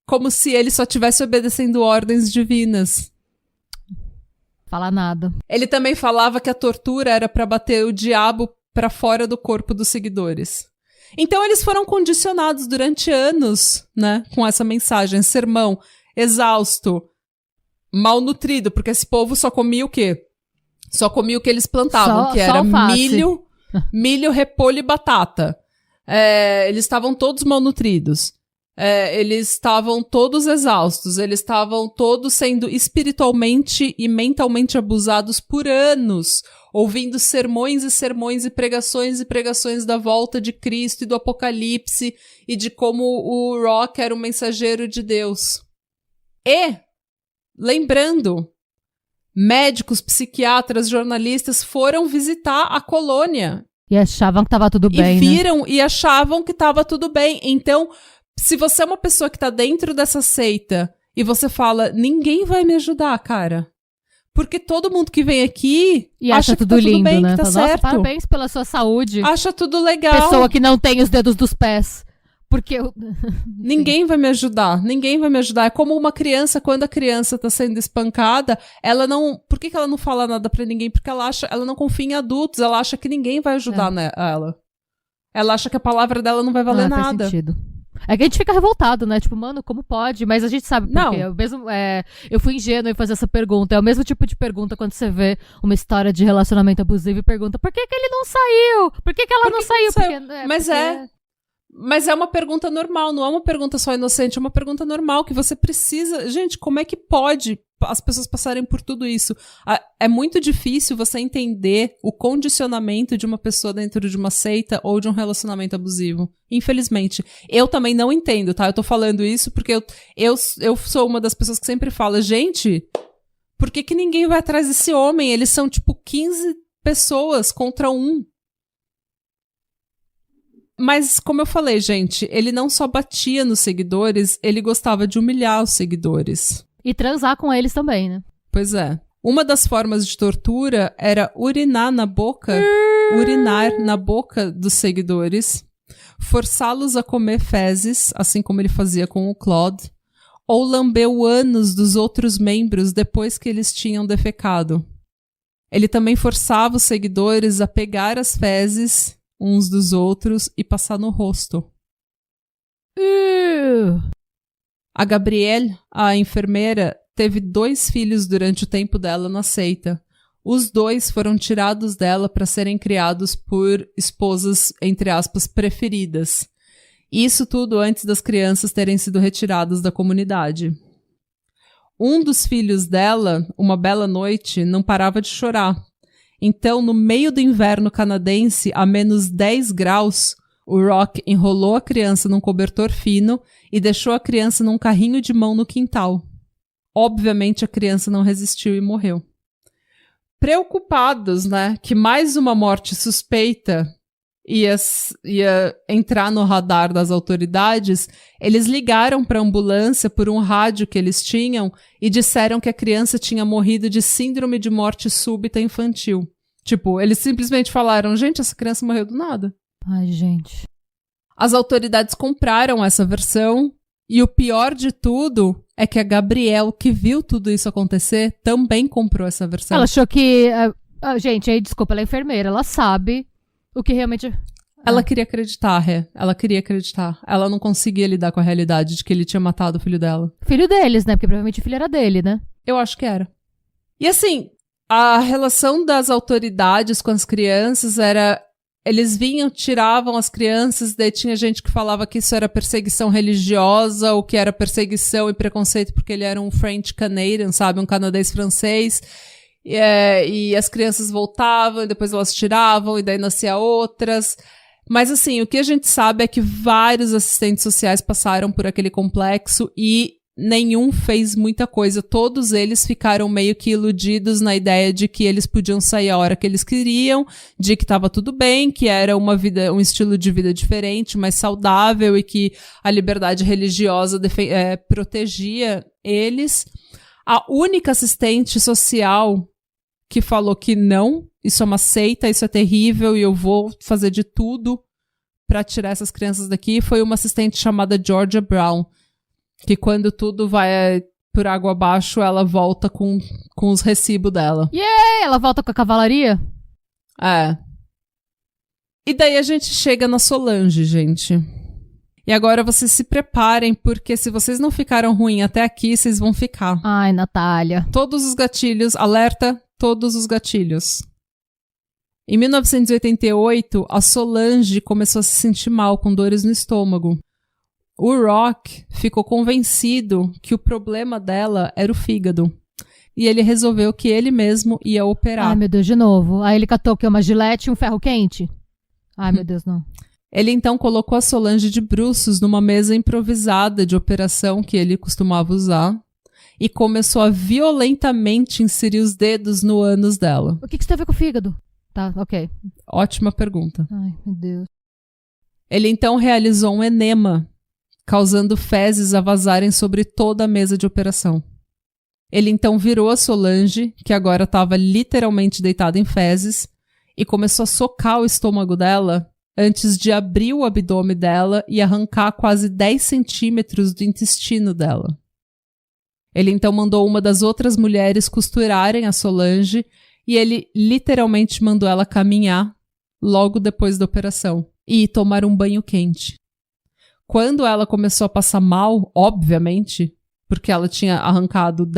Como se ele só estivesse obedecendo ordens divinas. Fala nada. Ele também falava que a tortura era pra bater o diabo pra fora do corpo dos seguidores. Então eles foram condicionados durante anos, né, com essa mensagem. Sermão, exausto, malnutrido, porque esse povo só comia o quê? Só comia o que eles plantavam, que era milho, repolho e batata. Eles estavam todos malnutridos. Eles estavam todos exaustos, eles estavam todos sendo espiritualmente e mentalmente abusados por anos, ouvindo sermões e sermões e pregações da volta de Cristo e do Apocalipse e de como o Rock era um mensageiro de Deus. E, lembrando, médicos, psiquiatras, jornalistas foram visitar a colônia. E achavam que tava tudo bem, E viram, né? e achavam que tava tudo bem. Então, se você é uma pessoa que tá dentro dessa seita e você fala, ninguém vai me ajudar, cara. Porque todo mundo que vem aqui E acha que tudo tá lindo, tudo bem, né? que tá Fala, certo. Nossa, parabéns pela sua saúde. Acha tudo legal. Pessoa que não tem os dedos dos pés. Porque eu... Ninguém vai me ajudar, ninguém vai me ajudar. É como uma criança, quando a criança tá sendo espancada, ela não... Por que ela não fala nada pra ninguém? Porque ela não confia em adultos, ela acha que ninguém vai ajudar ela. Ela acha que a palavra dela não vai valer nada. Faz sentido. É que a gente fica revoltado, né? Tipo, mano, como pode? Mas a gente sabe por quê. Eu fui ingênuo em fazer essa pergunta. É o mesmo tipo de pergunta quando você vê uma história de relacionamento abusivo e pergunta por que ele não saiu? Por que ela não saiu? Mas é uma pergunta normal, não é uma pergunta só inocente, é uma pergunta normal que você precisa... Gente, como é que pode as pessoas passarem por tudo isso? É muito difícil você entender o condicionamento de uma pessoa dentro de uma seita ou de um relacionamento abusivo. Infelizmente. Eu também não entendo, tá? Eu tô falando isso porque eu sou uma das pessoas que sempre fala, gente, por que ninguém vai atrás desse homem? Eles são, tipo, 15 pessoas contra um. Mas, como eu falei, gente, ele não só batia nos seguidores, ele gostava de humilhar os seguidores. E transar com eles também, né? Pois é. Uma das formas de tortura era urinar na boca dos seguidores, forçá-los a comer fezes, assim como ele fazia com o Claude, ou lamber o ânus dos outros membros depois que eles tinham defecado. Ele também forçava os seguidores a pegar as fezes uns dos outros e passar no rosto. A Gabrielle, a enfermeira, teve 2 filhos durante o tempo dela na seita. Os 2 foram tirados dela para serem criados por esposas, entre aspas, preferidas. Isso tudo antes das crianças terem sido retiradas da comunidade. Um dos filhos dela, uma bela noite, não parava de chorar. Então, no meio do inverno canadense, a menos 10 graus, o Rock enrolou a criança num cobertor fino e deixou a criança num carrinho de mão no quintal. Obviamente, a criança não resistiu e morreu. Preocupados, né, que mais uma morte suspeita ia entrar no radar das autoridades, eles ligaram para a ambulância por um rádio que eles tinham e disseram que a criança tinha morrido de síndrome de morte súbita infantil. Tipo, eles simplesmente falaram, gente, essa criança morreu do nada. Ai, gente. As autoridades compraram essa versão e o pior de tudo é que a Gabrielle, que viu tudo isso acontecer, também comprou essa versão. Ela achou que... gente, aí, desculpa, ela é enfermeira, ela sabe o que realmente... Ela queria acreditar, ela queria acreditar. Ela não conseguia lidar com a realidade de que ele tinha matado o filho dela. Filho deles, né? Porque provavelmente o filho era dele, né? Eu acho que era. E assim, a relação das autoridades com as crianças era... Eles vinham, tiravam as crianças, daí tinha gente que falava que isso era perseguição religiosa, ou que era perseguição e preconceito porque ele era um French Canadian, sabe? Um canadense francês. E as crianças voltavam, e depois elas tiravam, e daí nascia outras. Mas assim, o que a gente sabe é que vários assistentes sociais passaram por aquele complexo e nenhum fez muita coisa. Todos eles ficaram meio que iludidos na ideia de que eles podiam sair a hora que eles queriam, de que estava tudo bem, que era um estilo de vida diferente, mais saudável e que a liberdade religiosa protegia eles. A única assistente social que falou que não, isso é uma seita, isso é terrível e eu vou fazer de tudo para tirar essas crianças daqui, foi uma assistente chamada Georgia Brown, que quando tudo vai por água abaixo, ela volta com os recibos dela. Yeah! Ela volta com a cavalaria? É. E daí a gente chega na Solange, gente. E agora vocês se preparem, porque se vocês não ficaram ruim até aqui, vocês vão ficar. Ai, Natália. Todos os gatilhos, alerta, todos os gatilhos. Em 1988, a Solange começou a se sentir mal, com dores no estômago. o Rock ficou convencido que o problema dela era o fígado. E ele resolveu que ele mesmo ia operar. Ai, meu Deus, de novo. Aí ele catou o quê? Uma gilete e um ferro quente? Ai, meu Deus, não. Ele então colocou a Solange de bruços numa mesa improvisada de operação que ele costumava usar e começou a violentamente inserir os dedos no ânus dela. O que isso tem a ver com o fígado? Tá, ok. Ótima pergunta. Ai, meu Deus. Ele então realizou um enema, causando fezes a vazarem sobre toda a mesa de operação. Ele então virou a Solange, que agora estava literalmente deitada em fezes, e começou a socar o estômago dela antes de abrir o abdômen dela e arrancar quase 10 centímetros do intestino dela. Ele então mandou uma das outras mulheres costurarem a Solange e ele literalmente mandou ela caminhar logo depois da operação e tomar um banho quente. Quando ela começou a passar mal, obviamente, porque ela tinha arrancado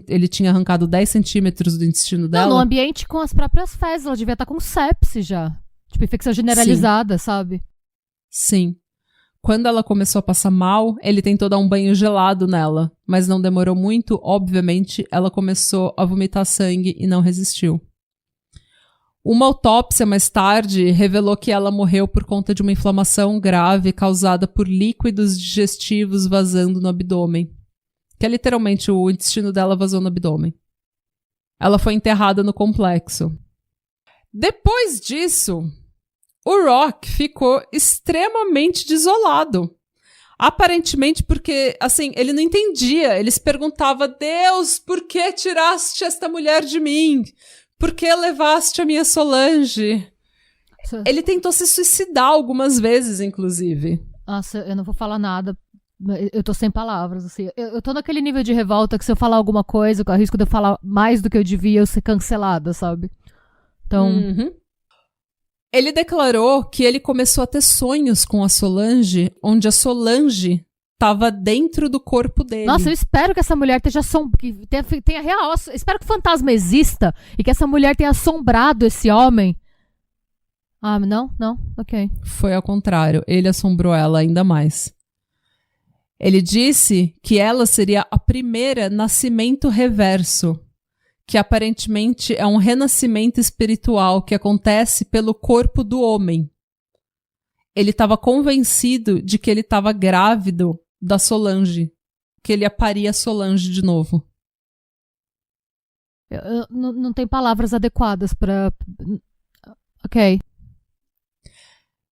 ele tinha arrancado 10 centímetros do intestino dela. Não, no ambiente com as próprias fezes, ela devia estar com sepse já. Tipo, infecção generalizada, Sim. Sabe? Sim. Quando ela começou a passar mal, ele tentou dar um banho gelado nela, mas não demorou muito, obviamente, ela começou a vomitar sangue e não resistiu. Uma autópsia mais tarde revelou que ela morreu por conta de uma inflamação grave causada por líquidos digestivos vazando no abdômen. Que é literalmente o intestino dela vazou no abdômen. Ela foi enterrada no complexo. Depois disso, o Rock ficou extremamente desolado. Aparentemente porque, assim, ele não entendia. Ele se perguntava, Deus, por que tiraste esta mulher de mim? Por que levaste a minha Solange? Ele tentou se suicidar algumas vezes, inclusive. Nossa, eu não vou falar nada. Eu tô sem palavras, assim. Eu tô naquele nível de revolta que se eu falar alguma coisa, com o risco de eu falar mais do que eu devia, eu ser cancelada, sabe? Então... Uhum. Ele declarou que ele começou a ter sonhos com a Solange, onde a Solange estava dentro do corpo dele. Nossa, eu espero que essa mulher tenha real... Espero que o fantasma exista e que essa mulher tenha assombrado esse homem. Ah, não? Não? Ok. Foi ao contrário. Ele assombrou ela ainda mais. Ele disse que ela seria a primeira nascimento reverso, que aparentemente é um renascimento espiritual que acontece pelo corpo do homem. Ele estava convencido de que ele estava grávido da Solange, que ele ia parir a Solange de novo. Eu não tenho palavras adequadas para... Ok.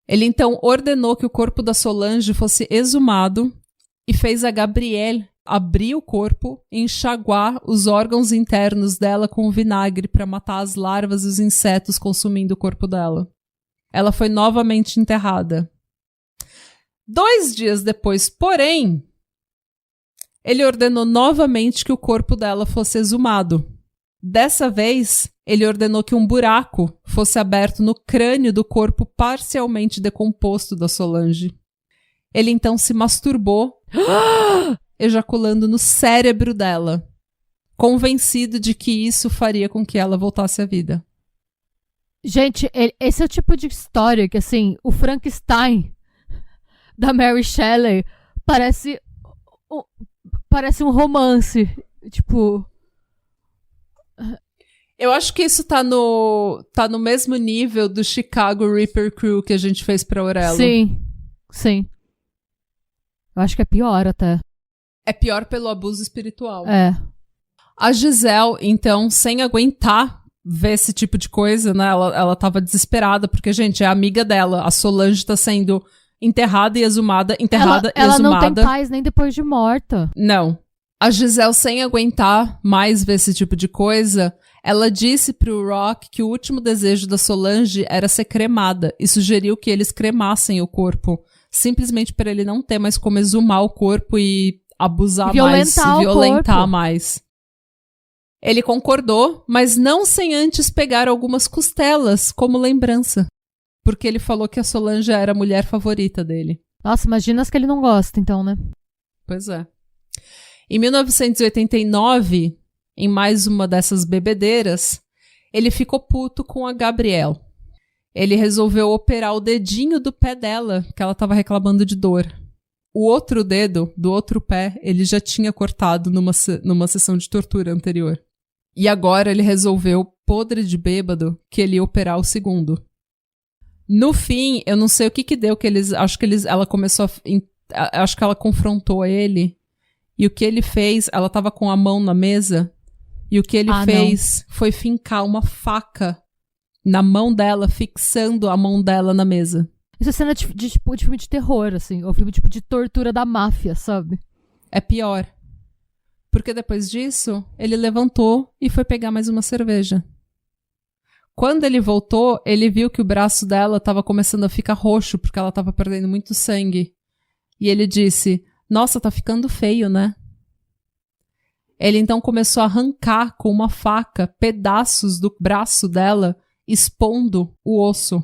Ele então ordenou que o corpo da Solange fosse exumado e fez a Gabrielle abrir o corpo e enxaguar os órgãos internos dela com vinagre para matar as larvas e os insetos consumindo o corpo dela. Ela foi novamente enterrada. 2 dias depois, porém, ele ordenou novamente que o corpo dela fosse exumado. Dessa vez, ele ordenou que um buraco fosse aberto no crânio do corpo parcialmente decomposto da Solange. Ele então se masturbou, ejaculando no cérebro dela, convencido de que isso faria com que ela voltasse à vida. Gente, esse é o tipo de história que, assim, o Frankenstein da Mary Shelley parece um romance. Tipo... Eu acho que isso tá no mesmo nível do Chicago Reaper Crew que a gente fez pra Aurelo. Sim, sim. Eu acho que é pior até. É pior pelo abuso espiritual. É. A Gisele, então, sem aguentar ver esse tipo de coisa, né? Ela tava desesperada, porque, gente, é a amiga dela. A Solange tá sendo enterrada e exumada, enterrada e ela exumada. Ela não tem paz nem depois de morta. Não. A Gisele, sem aguentar mais ver esse tipo de coisa, ela disse pro Rock que o último desejo da Solange era ser cremada e sugeriu que eles cremassem o corpo, simplesmente para ele não ter mais como exumar o corpo e abusar mais, violentar mais. Ele concordou, mas não sem antes pegar algumas costelas como lembrança, porque ele falou que a Solange era a mulher favorita dele. Nossa, imagina as que ele não gosta, então, né? Pois é. Em 1989, em mais uma dessas bebedeiras, ele ficou puto com a Gabrielle. Ele resolveu operar o dedinho do pé dela, que ela estava reclamando de dor. o outro dedo do outro pé ele já tinha cortado numa sessão de tortura anterior. E agora ele resolveu, podre de bêbado, que ele ia operar o segundo. No fim, eu não sei o que deu, ela começou acho que ela confrontou ele, e o que ele fez, ela tava com a mão na mesa, e o que ele fez foi fincar uma faca na mão dela, fixando a mão dela na mesa. Isso é cena de filme de terror, assim, ou filme tipo de tortura da máfia, sabe? É pior. Porque depois disso, ele levantou e foi pegar mais uma cerveja. Quando ele voltou, ele viu que o braço dela estava começando a ficar roxo, porque ela estava perdendo muito sangue. E ele disse, nossa, tá ficando feio, né? Ele então começou a arrancar com uma faca pedaços do braço dela, expondo o osso.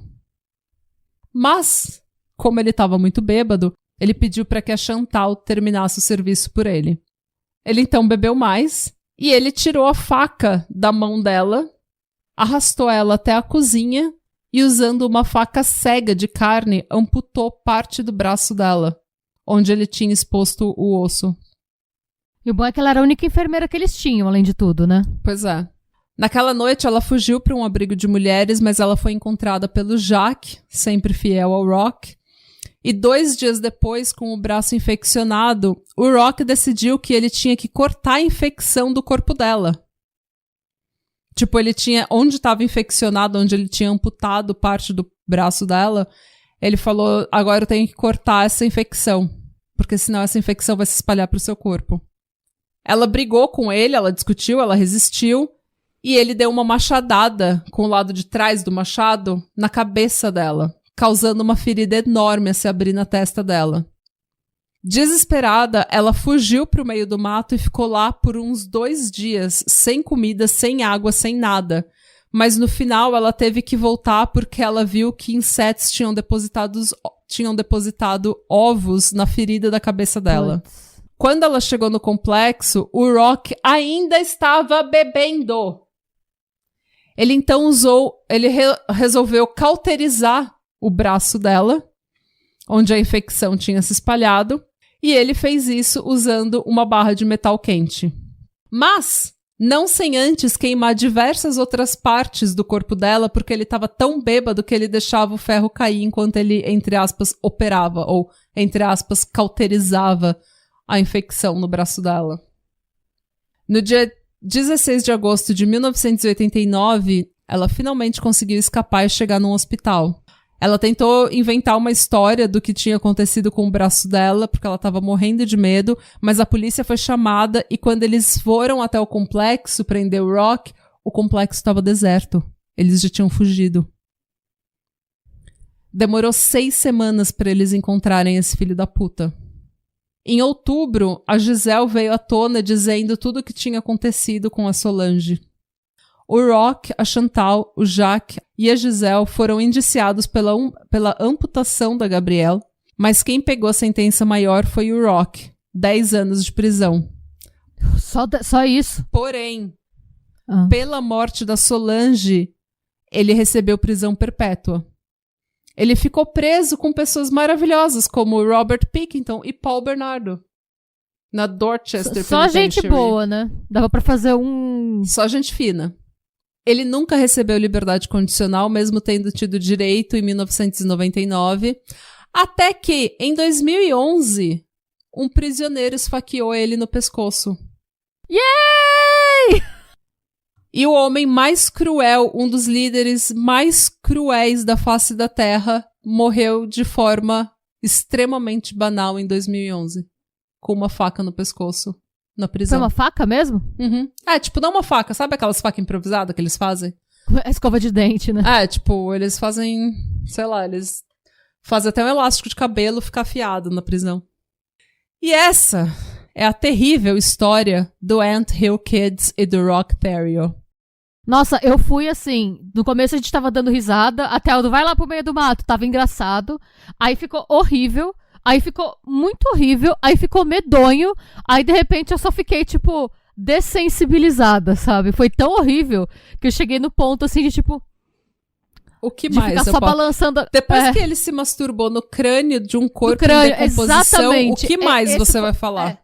Mas, como ele estava muito bêbado, ele pediu para que a Chantal terminasse o serviço por ele. Ele então bebeu mais, e ele tirou a faca da mão dela, arrastou ela até a cozinha e, usando uma faca cega de carne, amputou parte do braço dela, onde ele tinha exposto o osso. E o bom é que ela era a única enfermeira que eles tinham, além de tudo, né? Pois é. Naquela noite, ela fugiu para um abrigo de mulheres, mas ela foi encontrada pelo Jacques, sempre fiel ao Rock. E 2 dias depois, com o braço infeccionado, o Rock decidiu que ele tinha que cortar a infecção do corpo dela. Tipo, ele tinha, onde estava infeccionado, onde ele tinha amputado parte do braço dela, ele falou, agora eu tenho que cortar essa infecção, porque senão essa infecção vai se espalhar para o seu corpo. Ela brigou com ele, ela discutiu, ela resistiu, e ele deu uma machadada com o lado de trás do machado na cabeça dela, causando uma ferida enorme a se abrir na testa dela. Desesperada, ela fugiu para o meio do mato e ficou lá por uns 2 dias, sem comida, sem água, sem nada. Mas no final ela teve que voltar porque ela viu que insetos tinham depositado ovos na ferida da cabeça dela. Puts. Quando ela chegou no complexo, o Rock ainda estava bebendo. Ele então resolveu cauterizar o braço dela, onde a infecção tinha se espalhado, e ele fez isso usando uma barra de metal quente. Mas não sem antes queimar diversas outras partes do corpo dela, porque ele estava tão bêbado que ele deixava o ferro cair enquanto ele, entre aspas, operava, ou, entre aspas, cauterizava a infecção no braço dela. No dia 16 de agosto de 1989, ela finalmente conseguiu escapar e chegar num hospital. Ela tentou inventar uma história do que tinha acontecido com o braço dela, porque ela estava morrendo de medo, mas a polícia foi chamada e quando eles foram até o complexo prender o Rock, o complexo estava deserto. Eles já tinham fugido. Demorou 6 semanas para eles encontrarem esse filho da puta. Em outubro, a Giselle veio à tona dizendo tudo o que tinha acontecido com a Solange. O Rock, a Chantal, o Jacques e a Giselle foram indiciados pela amputação da Gabrielle, mas quem pegou a sentença maior foi o Rock, 10 anos de prisão. Só isso? Porém, pela morte da Solange, ele recebeu prisão perpétua. Ele ficou preso com pessoas maravilhosas como Robert Pickington e Paul Bernardo. Na Dorchester Só gente boa, né? Dava pra fazer Só gente fina. Ele nunca recebeu liberdade condicional, mesmo tendo tido direito em 1999. Até que, em 2011, um prisioneiro esfaqueou ele no pescoço. Yay! E o homem mais cruel, um dos líderes mais cruéis da face da Terra, morreu de forma extremamente banal em 2011. Com uma faca no pescoço, na prisão. Foi uma faca mesmo? Uhum. Tipo, não uma faca. Sabe aquelas facas improvisadas que eles fazem? A escova de dente, né? Tipo, eles fazem, sei lá, eles fazem até um elástico de cabelo ficar afiado na prisão. E essa é a terrível história do Ant Hill Kids e do Rock Theriot. Nossa, eu fui assim, no começo a gente tava dando risada, até o vai lá pro meio do mato, tava engraçado, aí ficou horrível, aí ficou muito horrível, aí ficou medonho, aí de repente eu só fiquei, tipo, dessensibilizada, sabe? Foi tão horrível que eu cheguei no ponto, assim, de tipo... O que de mais? ficar só balançando. Depois que ele se masturbou no crânio de um corpo em decomposição, exatamente. O que mais você vai falar?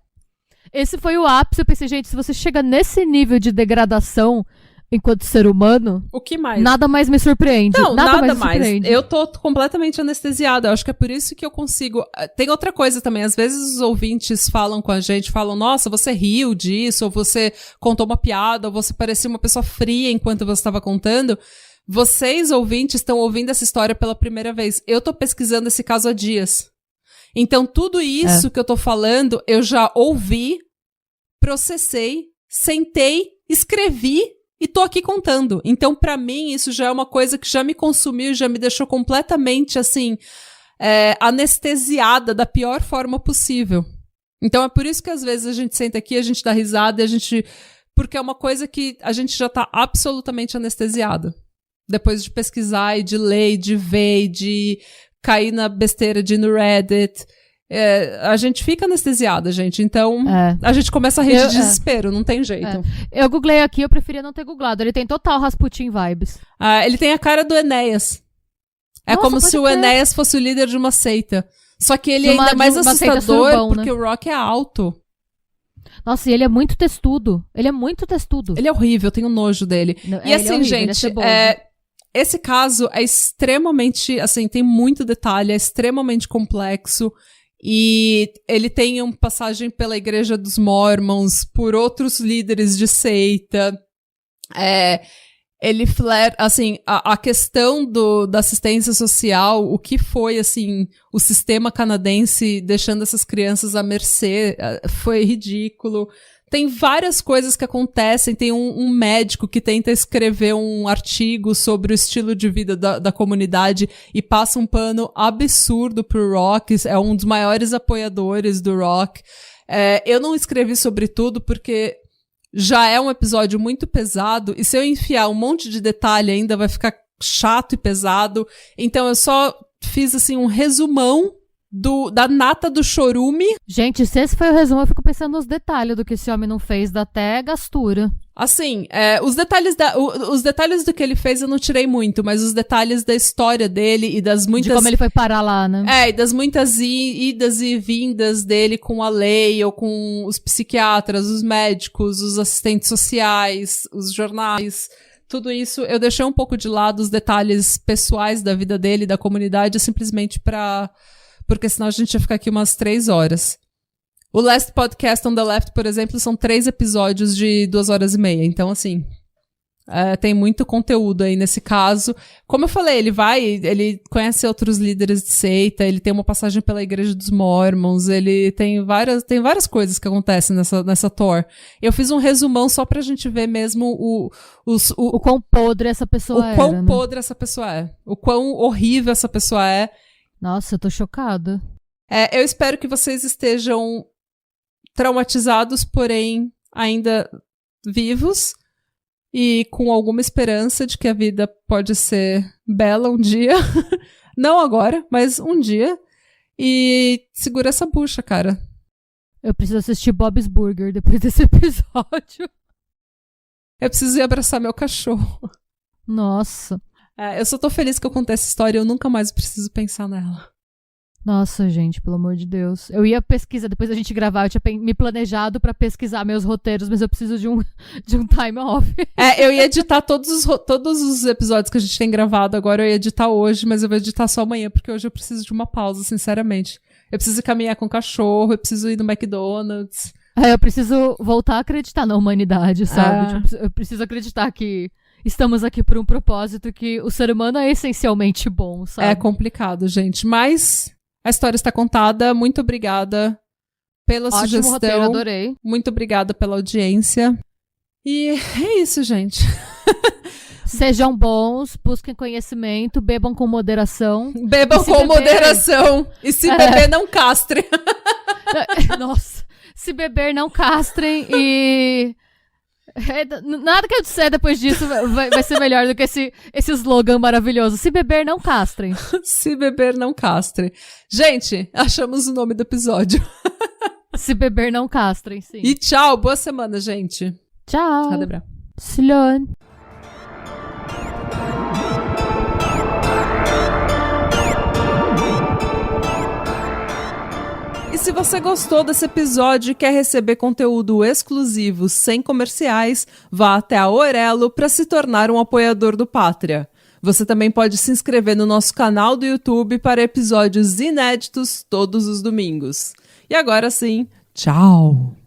Esse foi o ápice. Eu pensei, gente, se você chega nesse nível de degradação enquanto ser humano, o que mais? Nada mais me surpreende. Não, nada mais. Surpreende. Eu tô completamente anestesiada. Eu acho que é por isso que eu consigo... Tem outra coisa também. Às vezes os ouvintes falam com a gente, falam, nossa, você riu disso, ou você contou uma piada, ou você parecia uma pessoa fria enquanto você estava contando. Vocês, ouvintes, estão ouvindo essa história pela primeira vez. Eu tô pesquisando esse caso há dias. Então, tudo isso que eu tô falando, eu já ouvi, processei, sentei, escrevi e tô aqui contando. Então, pra mim, isso já é uma coisa que já me consumiu, já me deixou completamente, assim, anestesiada da pior forma possível. Então, é por isso que às vezes a gente senta aqui, a gente dá risada, e a gente... Porque é uma coisa que a gente já tá absolutamente anestesiado. Depois de pesquisar e de ler, e de ver, e de cair na besteira de ir no Reddit... a gente fica anestesiada, gente. Então, a gente começa a rir de desespero, não tem jeito. Eu googlei aqui, eu preferia não ter googlado. Ele tem total Rasputin vibes. Ele tem a cara do Enéas. É como se o Enéas fosse o líder de uma seita. Só que ele é ainda mais assustador surubão, porque o Rock é alto. Nossa, e ele é muito testudo. Ele é horrível, eu tenho nojo dele. E assim, horrível, gente, esse caso é extremamente, assim, tem muito detalhe, é extremamente complexo. E ele tem uma passagem pela Igreja dos Mormons, por outros líderes de seita. Ele assim, a questão da assistência social, o que foi, assim, o sistema canadense deixando essas crianças à mercê, foi ridículo. Tem várias coisas que acontecem. Tem um médico que tenta escrever um artigo sobre o estilo de vida da comunidade e passa um pano absurdo pro Rock. É um dos maiores apoiadores do Rock. Eu não escrevi sobre tudo porque já é um episódio muito pesado e se eu enfiar um monte de detalhe ainda vai ficar chato e pesado. Então eu só fiz assim um resumão da nata do chorume. Gente, se esse foi o resumo, eu fico pensando nos detalhes do que esse homem não fez, dá até gastura. Assim, os detalhes do que ele fez eu não tirei muito, mas os detalhes da história dele e das muitas... De como ele foi parar lá, né? E das muitas idas e vindas dele com a lei, ou com os psiquiatras, os médicos, os assistentes sociais, os jornais... Tudo isso, eu deixei um pouco de lado os detalhes pessoais da vida dele, da comunidade, simplesmente porque senão a gente ia ficar aqui umas 3 horas. O Last Podcast on the Left, por exemplo, são 3 episódios de 2h30. Então, assim, tem muito conteúdo aí nesse caso. Como eu falei, ele conhece outros líderes de seita, ele tem uma passagem pela Igreja dos Mormons, ele tem várias coisas que acontecem nessa tour. Eu fiz um resumão só pra gente ver mesmo o quão podre essa pessoa é. O quão podre essa pessoa é. O quão horrível essa pessoa é. Nossa, eu tô chocada. Eu espero que vocês estejam traumatizados, porém ainda vivos e com alguma esperança de que a vida pode ser bela um dia. Não agora, mas um dia. E segura essa bucha, cara. Eu preciso assistir Bob's Burger depois desse episódio. Eu preciso ir abraçar meu cachorro. Nossa. Eu só tô feliz que eu contei essa história e eu nunca mais preciso pensar nela. Nossa, gente, pelo amor de Deus. Eu ia pesquisar, depois da gente gravar, eu tinha me planejado pra pesquisar meus roteiros, mas eu preciso de um time off. Eu ia editar todos os episódios que a gente tem gravado agora, eu ia editar hoje, mas eu vou editar só amanhã, porque hoje eu preciso de uma pausa, sinceramente. Eu preciso caminhar com o cachorro, eu preciso ir no McDonald's. Eu preciso voltar a acreditar na humanidade, sabe? Tipo, eu preciso acreditar que estamos aqui por um propósito, que o ser humano é essencialmente bom, sabe? É complicado, gente, mas a história está contada. Muito obrigada pela sugestão. Roteiro, adorei. Muito obrigada pela audiência. E é isso, gente. Sejam bons, busquem conhecimento, bebam com moderação. Bebam com moderação. E se beber, não castrem. Nossa. Se beber, não castrem e... Nada que eu disser depois disso vai ser melhor do que esse slogan maravilhoso. Se beber, não castrem. Se beber, não castrem. Gente, achamos o nome do episódio. Se beber, não castrem, sim. E tchau, boa semana, gente. Tchau. Ha det bra. Slön. você gostou desse episódio e quer receber conteúdo exclusivo sem comerciais, vá até a Orelo para se tornar um apoiador do Pátria. Você também pode se inscrever no nosso canal do YouTube para episódios inéditos todos os domingos. E agora sim, tchau!